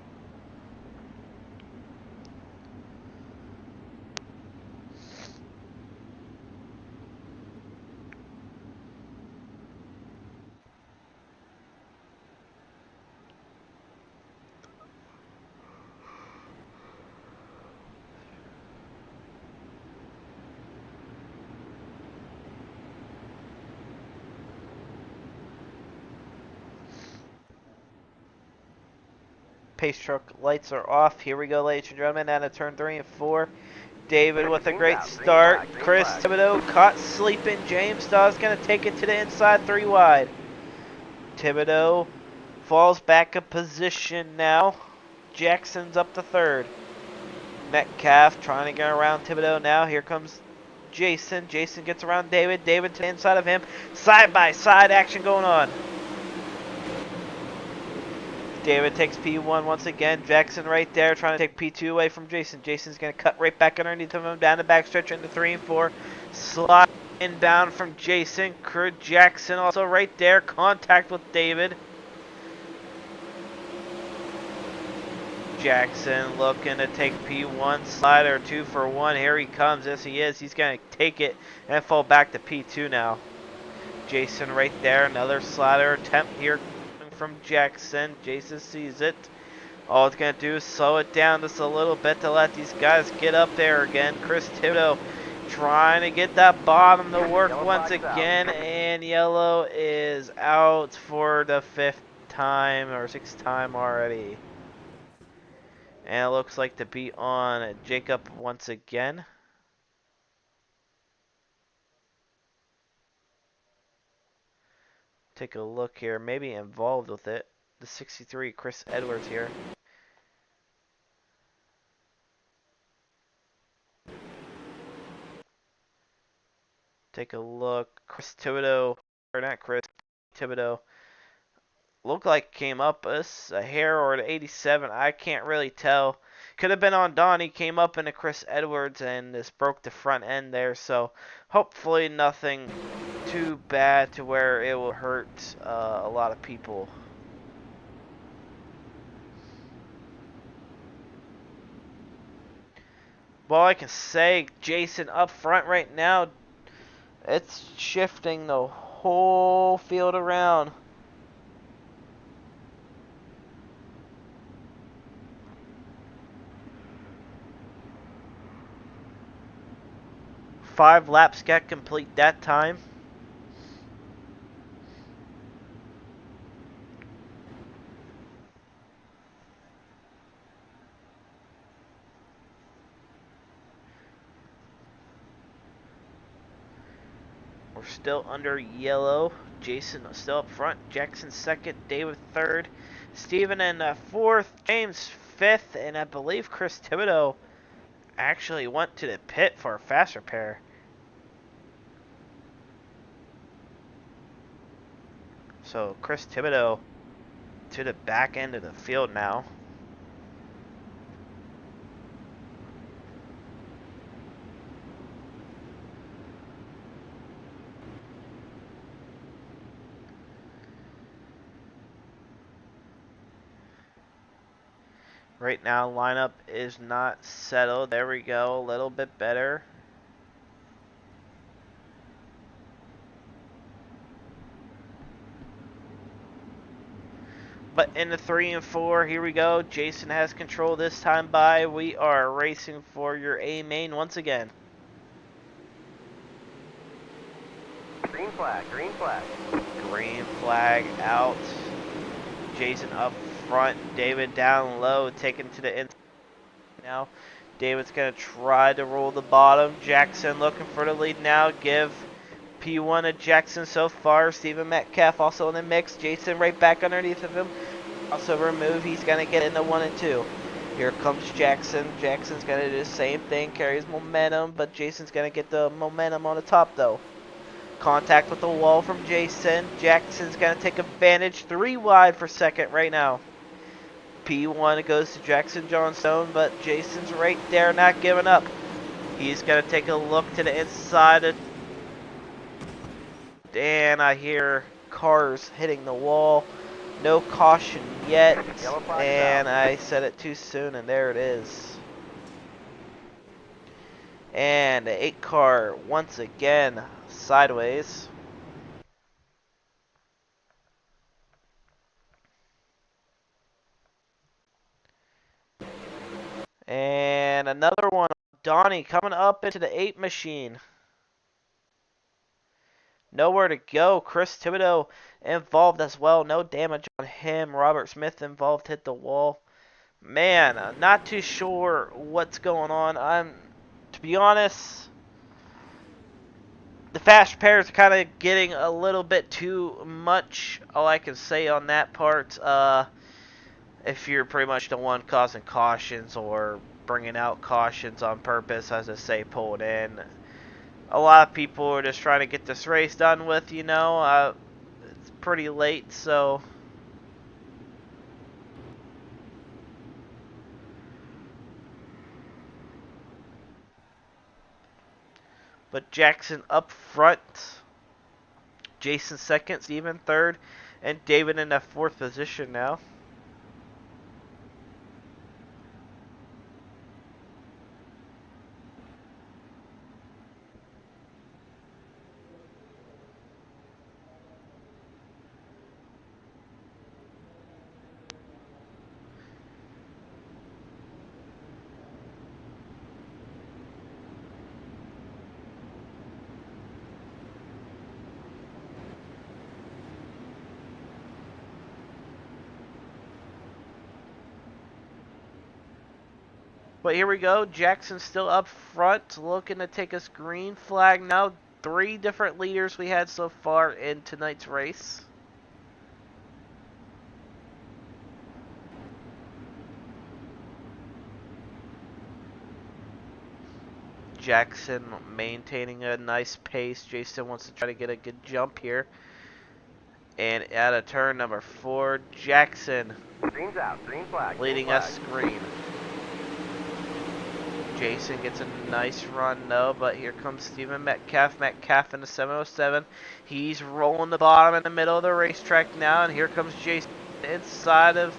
Pace truck lights are off. Here we go, ladies and gentlemen, out of turn 3 and 4. David with a great start. Chris Thibodeau caught sleeping. James Dawes going to take it to the inside 3 wide. Thibodeau falls back a position now. Jackson's up to 3rd. Metcalf trying to get around Thibodeau now. Here comes Jason. Jason gets around David. David to the inside of him. Side by side action going on. David takes P1 once again. Jackson right there trying to take P2 away from Jason. Jason's going to cut right back underneath of him down the backstretch into 3 and 4. Slide inbound from Jason. Jackson also right there. Contact with David. Jackson looking to take P1 slider 2 for 1. Here he comes. Yes, he is. He's going to take it and fall back to P2 now. Jason right there. Another slider attempt here from Jackson. Jason sees it. All it's going to do is slow it down just a little bit to let these guys get up there again. Chris Thibodeau trying to get that bottom to work once again, and yellow is out for the 5th time or 6th time already. And it looks like to be on Jacob once again. Take a look here. Maybe involved with it. The 63, Chris Edwards here. Take a look. Chris Thibodeau, or not Chris, Thibodeau. Looked like came up as a hair or an 87. I can't really tell. Could have been on Don. He came up into Chris Edwards and just broke the front end there. So hopefully nothing too bad to where it will hurt a lot of people. Well, I can say Jason up front right now. It's shifting the whole field around. Five laps got complete that time. We're still under yellow. Jason still up front. Jackson second. David third. Steven in fourth. James fifth. And I believe Chris Thibodeau actually went to the pit for a fast repair. So Chris Thibodeau to the back end of the field now. Right now, lineup is not settled. There we go, a little bit better. But in the 3 and 4, here we go. Jason has control this time by. We are racing for your A main once again. Green flag, green flag. Green flag out. Jason up front. David down low, taken to the inside now. David's going to try to roll the bottom. Jackson looking for the lead now. Give P1 to Jackson so far. Stephen Metcalf also in the mix. Jason right back underneath of him. Also remove. He's going to get into 1 and 2. Here comes Jackson. Jackson's going to do the same thing. Carries momentum, but Jason's going to get the momentum on the top though. Contact with the wall from Jason. Jackson's going to take advantage. 3 wide for second right now. P1 goes to Jackson Johnstone, but Jason's right there, not giving up. He's going to take a look to the inside of, and I hear cars hitting the wall. No caution yet, and I said it too soon, and there it is. And the 8 car once again sideways. And another one, Donnie coming up into the 8 machine. Nowhere to go. Chris Thibodeau involved as well. No damage on him. Robert Smith involved, hit the wall. Man, I'm not too sure what's going on. To be honest, the fast repairs are kind of getting a little bit too much. All I can say on that part, if you're pretty much the one causing cautions or bringing out cautions on purpose, as I say, pull it in. A lot of people are just trying to get this race done with, you know. It's pretty late, so. But Jackson up front. Jason second, Steven third, and David in that 4th position now. But here we go. Jackson's still up front, looking to take us green flag now. 3 different leaders we had so far in tonight's race. Jackson maintaining a nice pace. Jason wants to try to get a good jump here. And at a turn number 4, Jackson Green's out, green flag. leading green us green. Jason gets a nice run though, but here comes Stephen Metcalf. Metcalf in the 707. He's rolling the bottom in the middle of the racetrack now, and here comes Jason inside of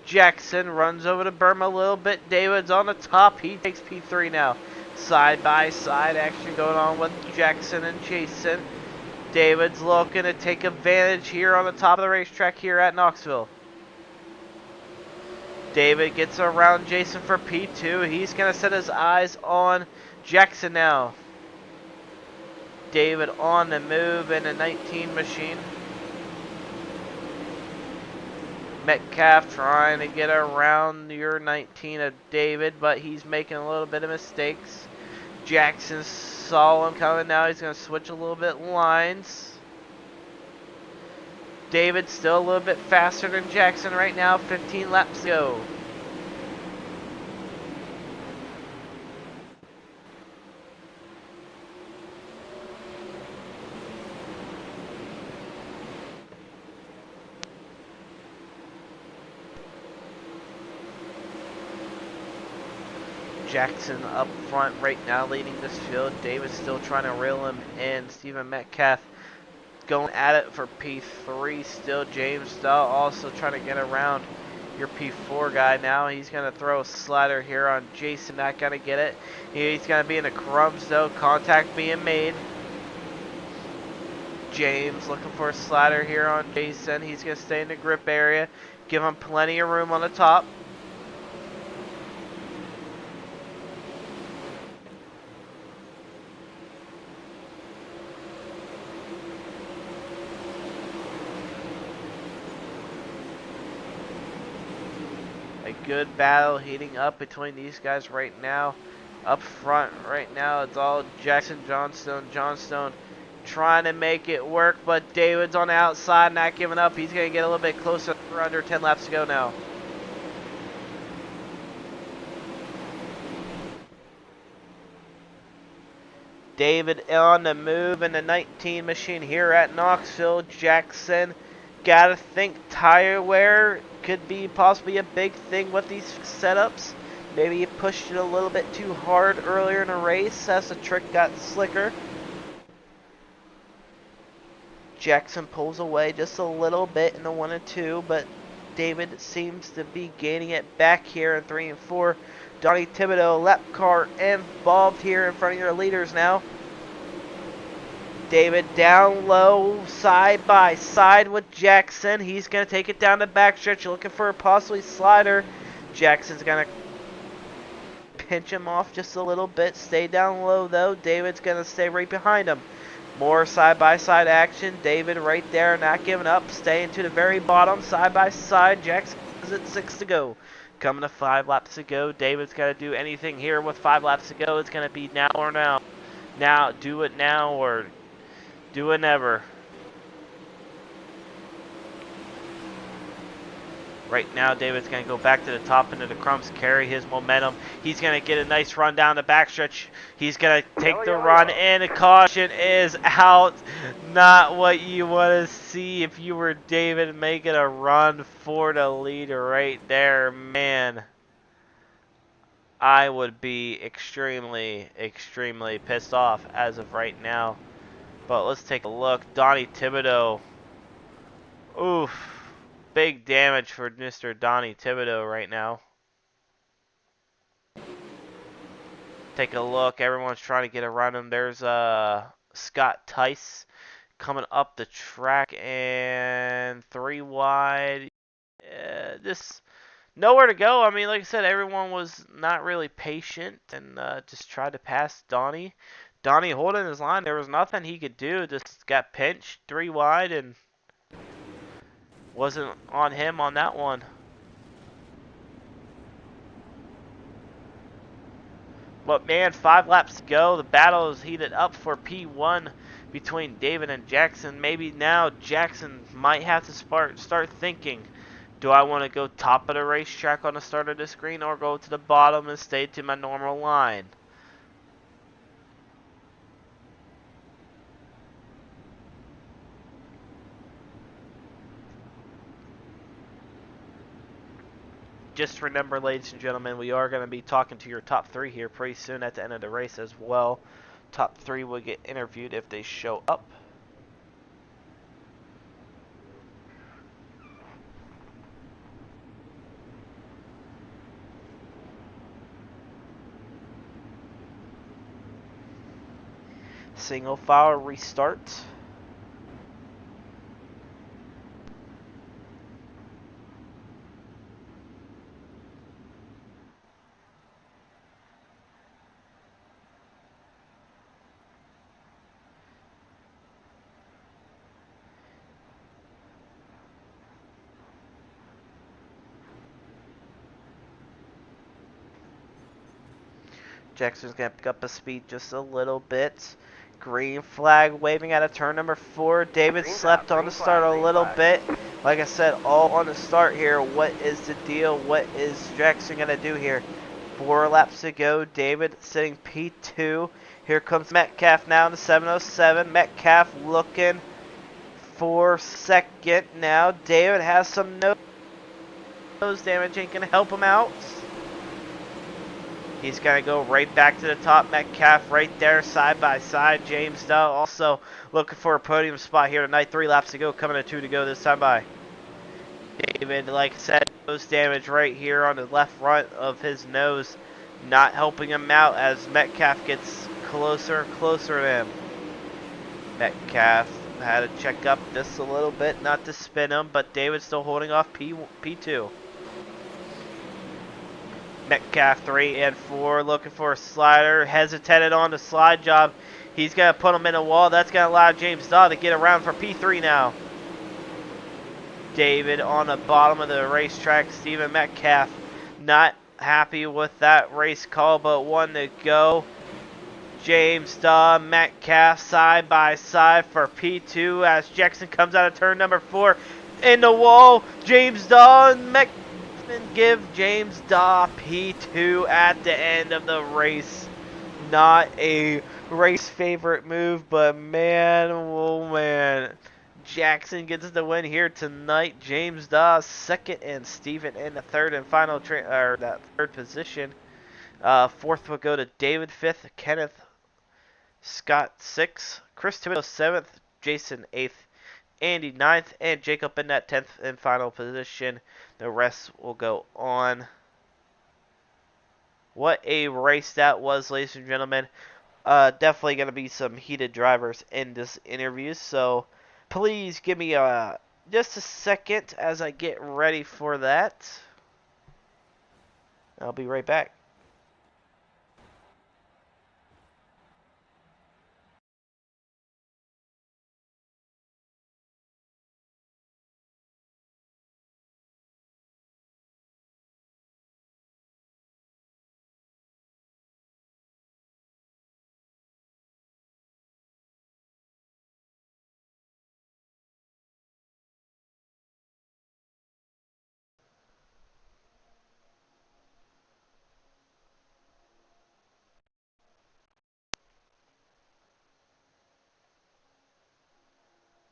Jackson. Runs over to berm a little bit. David's on the top. He takes P3 now. Side by side action going on with Jackson and Jason. David's looking to take advantage here on the top of the racetrack here at Knoxville. David gets around Jason for P2. He's going to set his eyes on Jackson now. David on the move in a 19 machine. Metcalf trying to get around your 19 of David, but he's making a little bit of mistakes. Jackson saw him coming now. He's going to switch a little bit lines. David still a little bit faster than Jackson right now. 15 laps to go. Jackson up front right now leading this field. David's still trying to reel him in. Stephen Metcalf going at it for P3 still. James Dahl also trying to get around your P4 guy now. He's going to throw a slider here on Jason. Not going to get it. He's going to be in the crumbs though. Contact being made. James looking for a slider here on Jason. He's going to stay in the grip area. Give him plenty of room on the top. Good battle heating up between these guys right now. Up front right now, it's all Jackson, Johnstone. Johnstone trying to make it work, but David's on the outside, not giving up. He's going to get a little bit closer. We're under 10 laps to go now. David on the move in the 19 machine here at Knoxville. Jackson, gotta think tire wear could be possibly a big thing with these setups. Maybe he pushed it a little bit too hard earlier in the race as the trick got slicker. Jackson pulls away just a little bit in the 1 and 2, but David seems to be gaining it back here in 3 and 4. Donnie Thibodeau, lap car involved here in front of your leaders now. David down low, side by side with Jackson. He's going to take it down the backstretch, looking for a possibly slider. Jackson's going to pinch him off just a little bit. Stay down low, though. David's going to stay right behind him. More side-by-side action. David right there, not giving up. Staying to the very bottom, side-by-side. Jackson is at 6 to go. Coming to 5 laps to go. David's got to do anything here with 5 laps to go. It's going to be now or now. Now, do it now or do it never. Right now, David's going to go back to the top into the crumbs, carry his momentum. He's going to get a nice run down the backstretch. He's going to take the run, and a caution is out. Not what you want to see if you were David, making a run for the lead right there. Man, I would be extremely, extremely pissed off as of right now. But let's take a look. Donnie Thibodeau. Oof. Big damage for Mr. Donnie Thibodeau right now. Take a look. Everyone's trying to get around him. There's Scott Tice coming up the track, and 3 wide. Just nowhere to go. I mean, like I said, everyone was not really patient and just tried to pass Donnie. Donnie holding his line. There was nothing he could do. Just got pinched 3 wide and wasn't on him on that one. But man, 5 laps to go. The battle is heated up for P1 between David and Jackson. Maybe now Jackson might have to start thinking, do I want to go top of the racetrack on the start of this green or go to the bottom and stay to my normal line? Just remember, ladies and gentlemen, we are going to be talking to your top 3 here pretty soon at the end of the race as well. Top 3 will get interviewed if they show up. Single file restart. Jackson's going to pick up a speed just a little bit. Green flag waving out of turn number 4. David slept on the start a little bit. Like I said, all on the start here. What is the deal? What is Jackson going to do here? 4 laps to go. David sitting P2. Here comes Metcalf now in the 707. Metcalf looking for second now. David has some nose damage. Ain't going to help him out. He's going to go right back to the top. Metcalf right there, side by side. James Dull also looking for a podium spot here tonight. 3 laps to go, coming to 2 to go this time by. David, like I said, nose damage right here on the left front of his nose. Not helping him out as Metcalf gets closer and closer to him. Metcalf had to check up just a little bit, not to spin him, but David's still holding off P2. Metcalf 3 and 4 looking for a slider. Hesitated on the slide job. He's going to put him in a wall. That's going to allow James Daw to get around for P3 now. David on the bottom of the racetrack. Stephen Metcalf not happy with that race call, but 1 to go. James Daw, Metcalf side by side for P2 as Jackson comes out of turn number 4. In the wall, James Daw and Metcalf give James Daw P2 at the end of the race. Not a race favorite move, but man, oh man. Jackson gets the win here tonight. James Daw second and Steven in the third and final that third position. Fourth will go to David, 5th, Kenneth Scott 6th, Chris Thibodeau 7th, Jason 8th, Andy 9th, and Jacob in that 10th and final position. The rest will go on. What a race that was, ladies and gentlemen. Definitely going to be some heated drivers in this interview, so please give me just a second as I get ready for that. I'll be right back.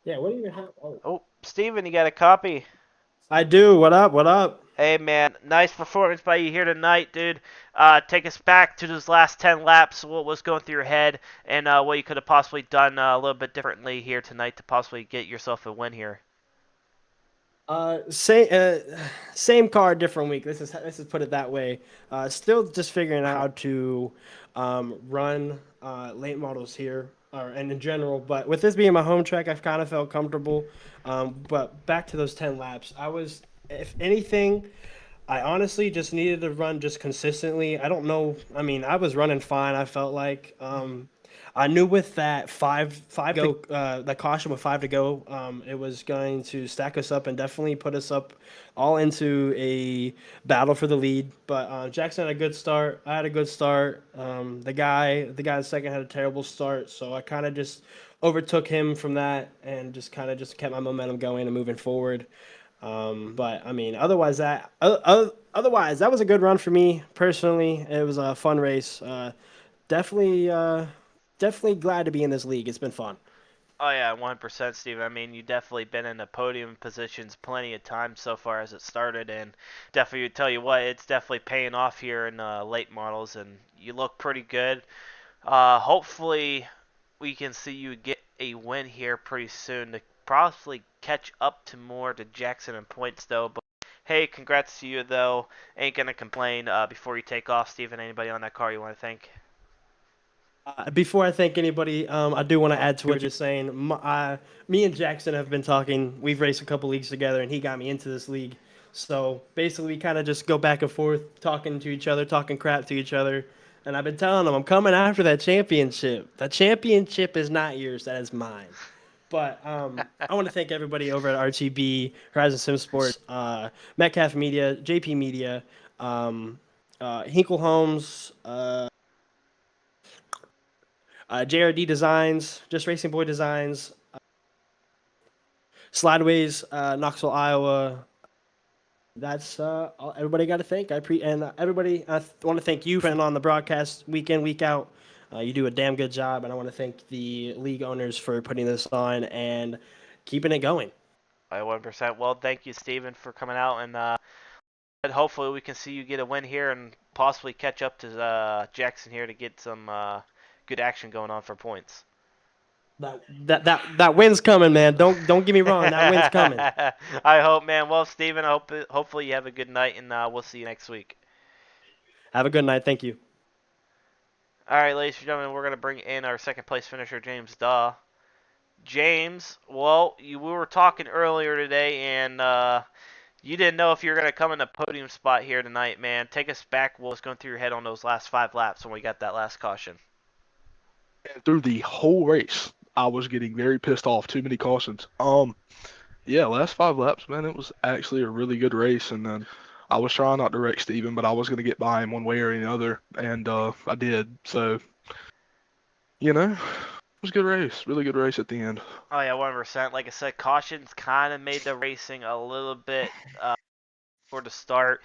Yeah, what do you have? Oh, Steven, you got a copy? I do. What up? What up? Hey, man. Nice performance by you here tonight, dude. Take us back to those last 10 laps. What was going through your head and what you could have possibly done a little bit differently here tonight to possibly get yourself a win here. Same car, different week. This is put it that way. Still just figuring out how to run late models here, and in general. But with this being my home track, I've kind of felt comfortable. But back to those 10 laps, if anything, I honestly just needed to run just consistently. I don't know. I mean, I was running fine. I felt like I knew with that five go, that caution with 5 to go, it was going to stack us up and definitely put us up all into a battle for the lead. But Jackson had a good start. I had a good start. The guy second had a terrible start, so I kind of just overtook him from that and just kept my momentum going and moving forward. But I mean, otherwise that was a good run for me personally. It was a fun race. Definitely glad to be in this league. It's been fun. Oh, yeah, 100%, Steve. I mean, you definitely been in the podium positions plenty of times so far as it started, and definitely tell you what, it's definitely paying off here in late models, and you look pretty good. Hopefully, we can see you get a win here pretty soon to probably catch up to Jackson in points, though. But hey, congrats to you, though. Ain't gonna complain. Before you take off, Steven, anybody on that car you want to thank? Before I thank anybody, I do want to add to what you're saying. Me and Jackson have been talking. We've raced a couple leagues together, and he got me into this league. So basically, we kind of just go back and forth, talking to each other, talking crap to each other. And I've been telling him, I'm coming after that championship. The championship is not yours, that is mine. But I want to thank everybody over at RTB, Horizon Sim Sports, Metcalf Media, JP Media, Hinkle Homes, JRD Designs, Just Racing Boy Designs, Slideways, Knoxville, Iowa. That's everybody got to thank. Everybody. I want to thank you for putting on the broadcast week in, week out. You do a damn good job, and I want to thank the league owners for putting this on and keeping it going. By 1%. Well, thank you, Steven, for coming out, and hopefully we can see you get a win here and possibly catch up to Jackson here to get some good action going on for points. That win's coming, man. Don't get me wrong. That win's coming. I hope, man. Well, Steven, hopefully you have a good night, and we'll see you next week. Have a good night. Thank you. All right, ladies and gentlemen, we're going to bring in our second place finisher, James Daw. James, well, we were talking earlier today, and you didn't know if you were going to come in the podium spot here tonight, man. Take us back. What was going through your head on those last 5 laps when we got that last caution? And through the whole race, I was getting very pissed off. Too many cautions. Yeah, last 5 laps, man, it was actually a really good race. And then I was trying not to wreck Steven, but I was going to get by him one way or another, and I did. So, it was a good race. Really good race at the end. Oh, yeah, 100%. Like I said, cautions kind of made the racing a little bit for the start.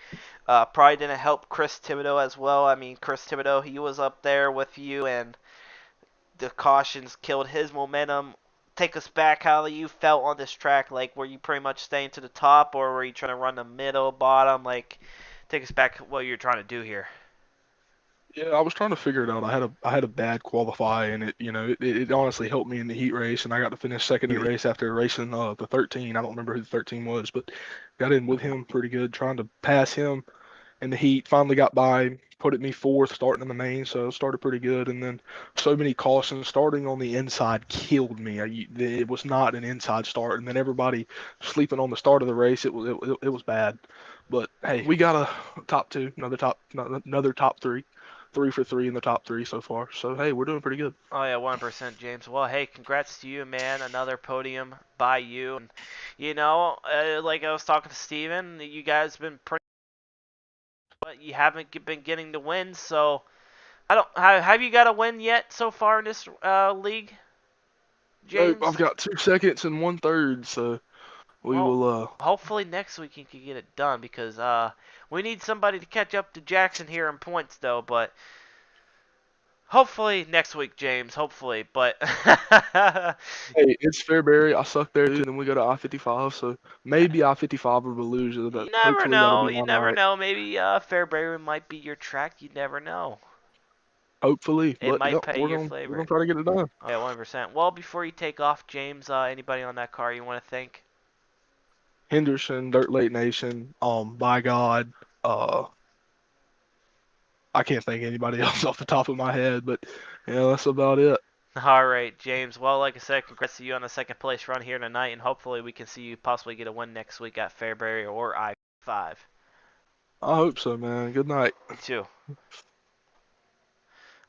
Probably didn't help Chris Thibodeau as well. I mean, Chris Thibodeau, he was up there with you, and the cautions killed his momentum. Take us back how you felt on this track. Like, were you pretty much staying to the top, or were you trying to run the middle, bottom? Like, take us back what you're trying to do here. Yeah, I was trying to figure it out. I had a bad qualify, and it honestly helped me in the heat race, and I got to finish second in the race after racing the 13. I don't remember who the 13 was, but got in with him pretty good, trying to pass him in the heat. Finally got by, put me 4th starting in the main, so started pretty good. And then so many cautions starting on the inside killed me. It was not an inside start, and then everybody sleeping on the start of the race. It was bad, but hey, we got a top 2, another top 3. 3 for 3 in the top 3 so far. So, hey, we're doing pretty good. Oh, yeah, 100%, James. Well, hey, congrats to you, man. Another podium by you. And, like I was talking to Steven, you guys have been pretty, but you haven't been getting the wins. So, have you got a win yet so far in this league, James? I've got 2 seconds and 1/3, so we will. Hopefully next week you can get it done, because we need somebody to catch up to Jackson here in points, though. But hopefully next week, James. Hopefully, but Hey, it's Fairbury. I suck there too, and then we go to I-55. So maybe I-55 will lose. But you never know. You never right. know. Maybe Fairbury might be your track. You never know. Hopefully, it might pay your flavor. We're gonna try to get it done. Yeah, 100%. Well, before you take off, James, anybody on that car you want to thank? Henderson, Dirt Lake Nation, by God, I can't think anybody else off the top of my head, but yeah, that's about it. All right, James. Well, like I said, congrats to you on the second place run here tonight, and hopefully we can see you possibly get a win next week at Fairbury or I-5. I hope so, man. Good night. Me too.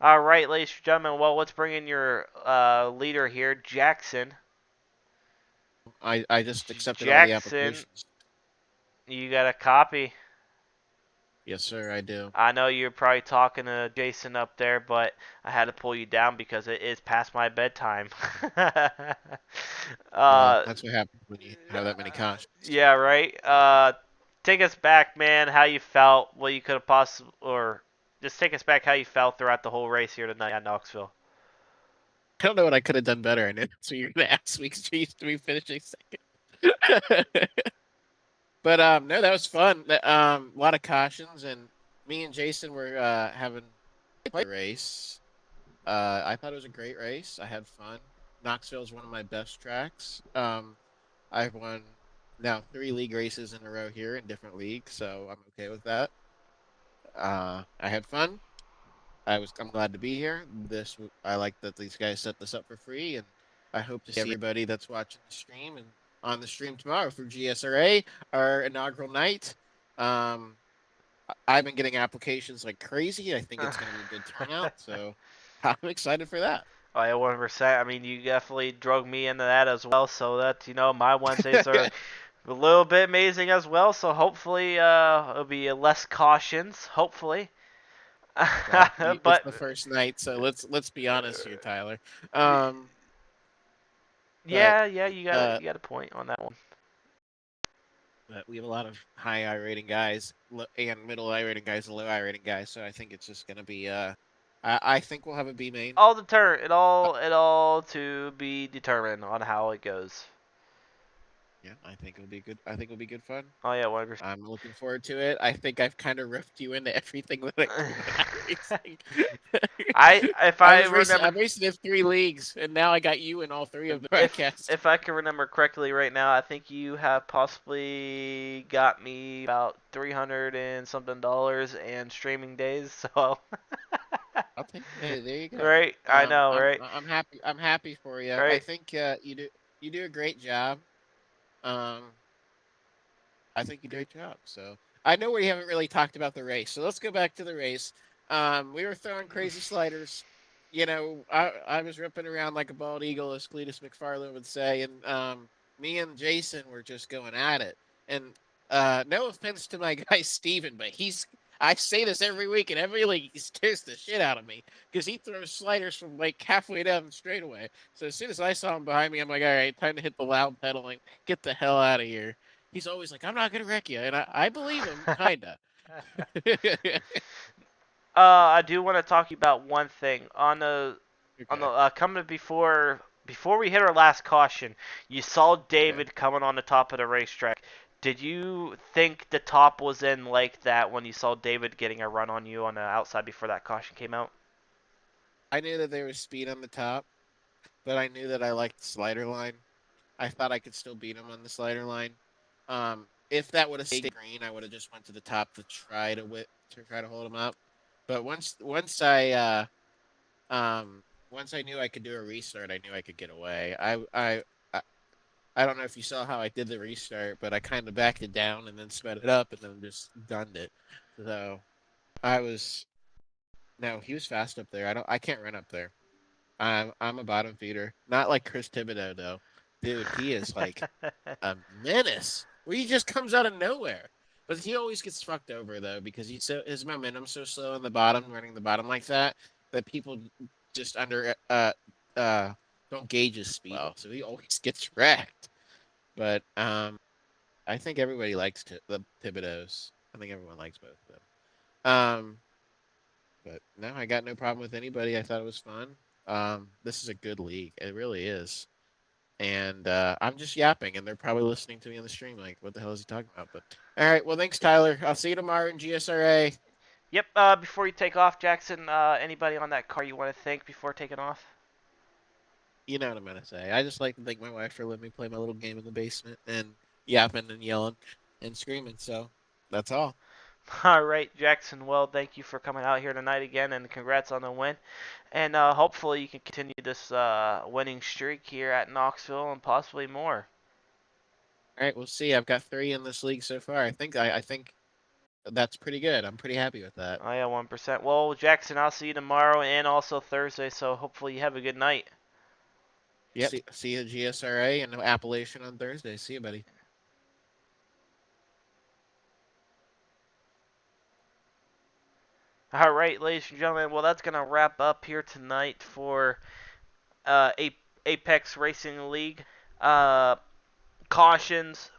All right, ladies and gentlemen. Well, let's bring in your leader here, Jackson. I just accepted Jackson, all the applications. You got a copy? Yes, sir, I do. I know you're probably talking to Jason up there, but I had to pull you down because it is past my bedtime. That's what happens when you have that many cautions. Yeah, right. Take us back, man. How you felt? What you could have possibly, or just take us back how you felt throughout the whole race here tonight at Knoxville. I don't know what I could have done better in it, so you're going to ask me because we used to be finishing second. But, no, that was fun. A lot of cautions, and me and Jason were having a race. I thought it was a great race. I had fun. Knoxville is one of my best tracks. I've won now 3 league races in a row here in different leagues, so I'm okay with that. I had fun. I'm glad to be here. I like that these guys set this up for free, and I hope to see everybody that's watching the stream and on the stream tomorrow for GSRA, our inaugural night. I've been getting applications like crazy. I think it's going to be a good turnout, so I'm excited for that. Oh, yeah, 100%. I mean, you definitely drug me into that as well, so that, my Wednesdays are a little bit amazing as well, so hopefully it'll be less cautions, hopefully. Well, it's but the first night, so let's be honest here, Tyler. Um, but yeah, uh, you got a point on that one. but we have a lot of high I rating guys and middle I rating guys and low I rating guys, so I think it's just gonna be I think we'll have a B main. It all to be determined on how it goes. Yeah, I think it'll be good. I think it'll be good fun. Oh yeah, 100%. I'm looking forward to it. I think I've kind of ripped you into everything that I do in iRacing. If I remember I'm racing in 3 leagues, and now I got you in all 3 of the podcasts. if I can remember correctly right now, I think you have possibly got me about $300 and something and streaming days. So I'll take. Hey, there you go. right, I know, right, I'm happy. I'm happy for you. I right. think you do a great job. Um, I think you did a great job. So I know we haven't really talked about the race. So let's go back to the race. We were throwing crazy sliders. You know, I was ripping around like a bald eagle, as Cletus McFarland would say, and me and Jason were just going at it. And no offense to my guy Steven, but I say this every week, and every league he scares the shit out of me because he throws sliders from like halfway down the straightaway. So as soon as I saw him behind me, I'm like, all right, time to hit the loud pedaling, get the hell out of here. He's always like, I'm not gonna wreck you, and I believe him, kinda. I do want to talk to you about one thing on the Okay. coming before we hit our last caution. You saw David coming on the top of the racetrack. Did you think the top was in like that when you saw David getting a run on you on the outside before that caution came out? I knew that there was speed on the top, but I knew that I liked the slider line. I thought I could still beat him on the slider line. If that would have stayed green, I would have just went to the top to try to hold him up. But once I knew I could do a restart, I knew I could get away. I don't know if you saw how I did the restart, but I kind of backed it down and then sped it up and then just gunned it. So I was no, he was fast up there. I can't run up there. I'm a bottom feeder, not like Chris Thibodeau though. Dude, he is like a menace where he just comes out of nowhere. But he always gets fucked over though because his momentum's so slow in the bottom, running the bottom like that people just don't gauge his speed well, so he always gets wrecked. But I think everybody likes the Thibodeaus. I think everyone likes both of them. But no, I got no problem with anybody. I thought it was fun. This is a good league. It really is. And I'm just yapping, and they're probably listening to me on the stream like, what the hell is he talking about? But all right, well, thanks, Tyler. I'll see you tomorrow in GSRA. Yep. Before you take off, Jackson, anybody on that car you want to thank before taking off? You know what I'm gonna say. I just like to thank my wife for letting me play my little game in the basement and yapping and yelling and screaming. So that's all. All right, Jackson. Well, thank you for coming out here tonight again, and congrats on the win. And hopefully you can continue this winning streak here at Knoxville and possibly more. All right, we'll see. I've got 3 in this league so far. I think that's pretty good. I'm pretty happy with that. Oh yeah, 1%. Well, Jackson, I'll see you tomorrow and also Thursday. So hopefully you have a good night. Yep. See you at GSRA and Appalachian on Thursday. See you, buddy. All right, ladies and gentlemen. Well, that's gonna wrap up here tonight for Apex Racing League. Cautions,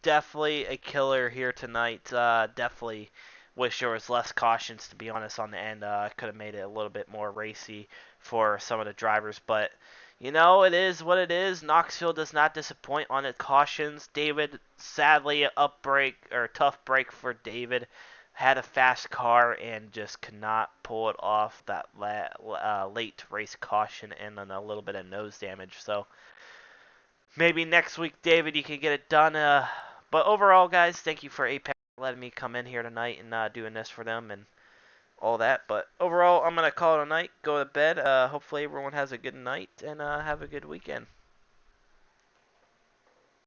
definitely a killer here tonight. Definitely wish there was less cautions, to be honest, on the end. Could have made it a little bit more racy for some of the drivers, but you know, it is what it is. Knoxville does not disappoint on its cautions. David, sadly, tough break for David. Had a fast car and just could not pull it off that late race caution and then a little bit of nose damage. So maybe next week, David, you can get it done. But overall, guys, thank you for Apex letting me come in here tonight and doing this for them and all that. But overall, I'm going to call it a night, go to bed. Hopefully everyone has a good night and have a good weekend.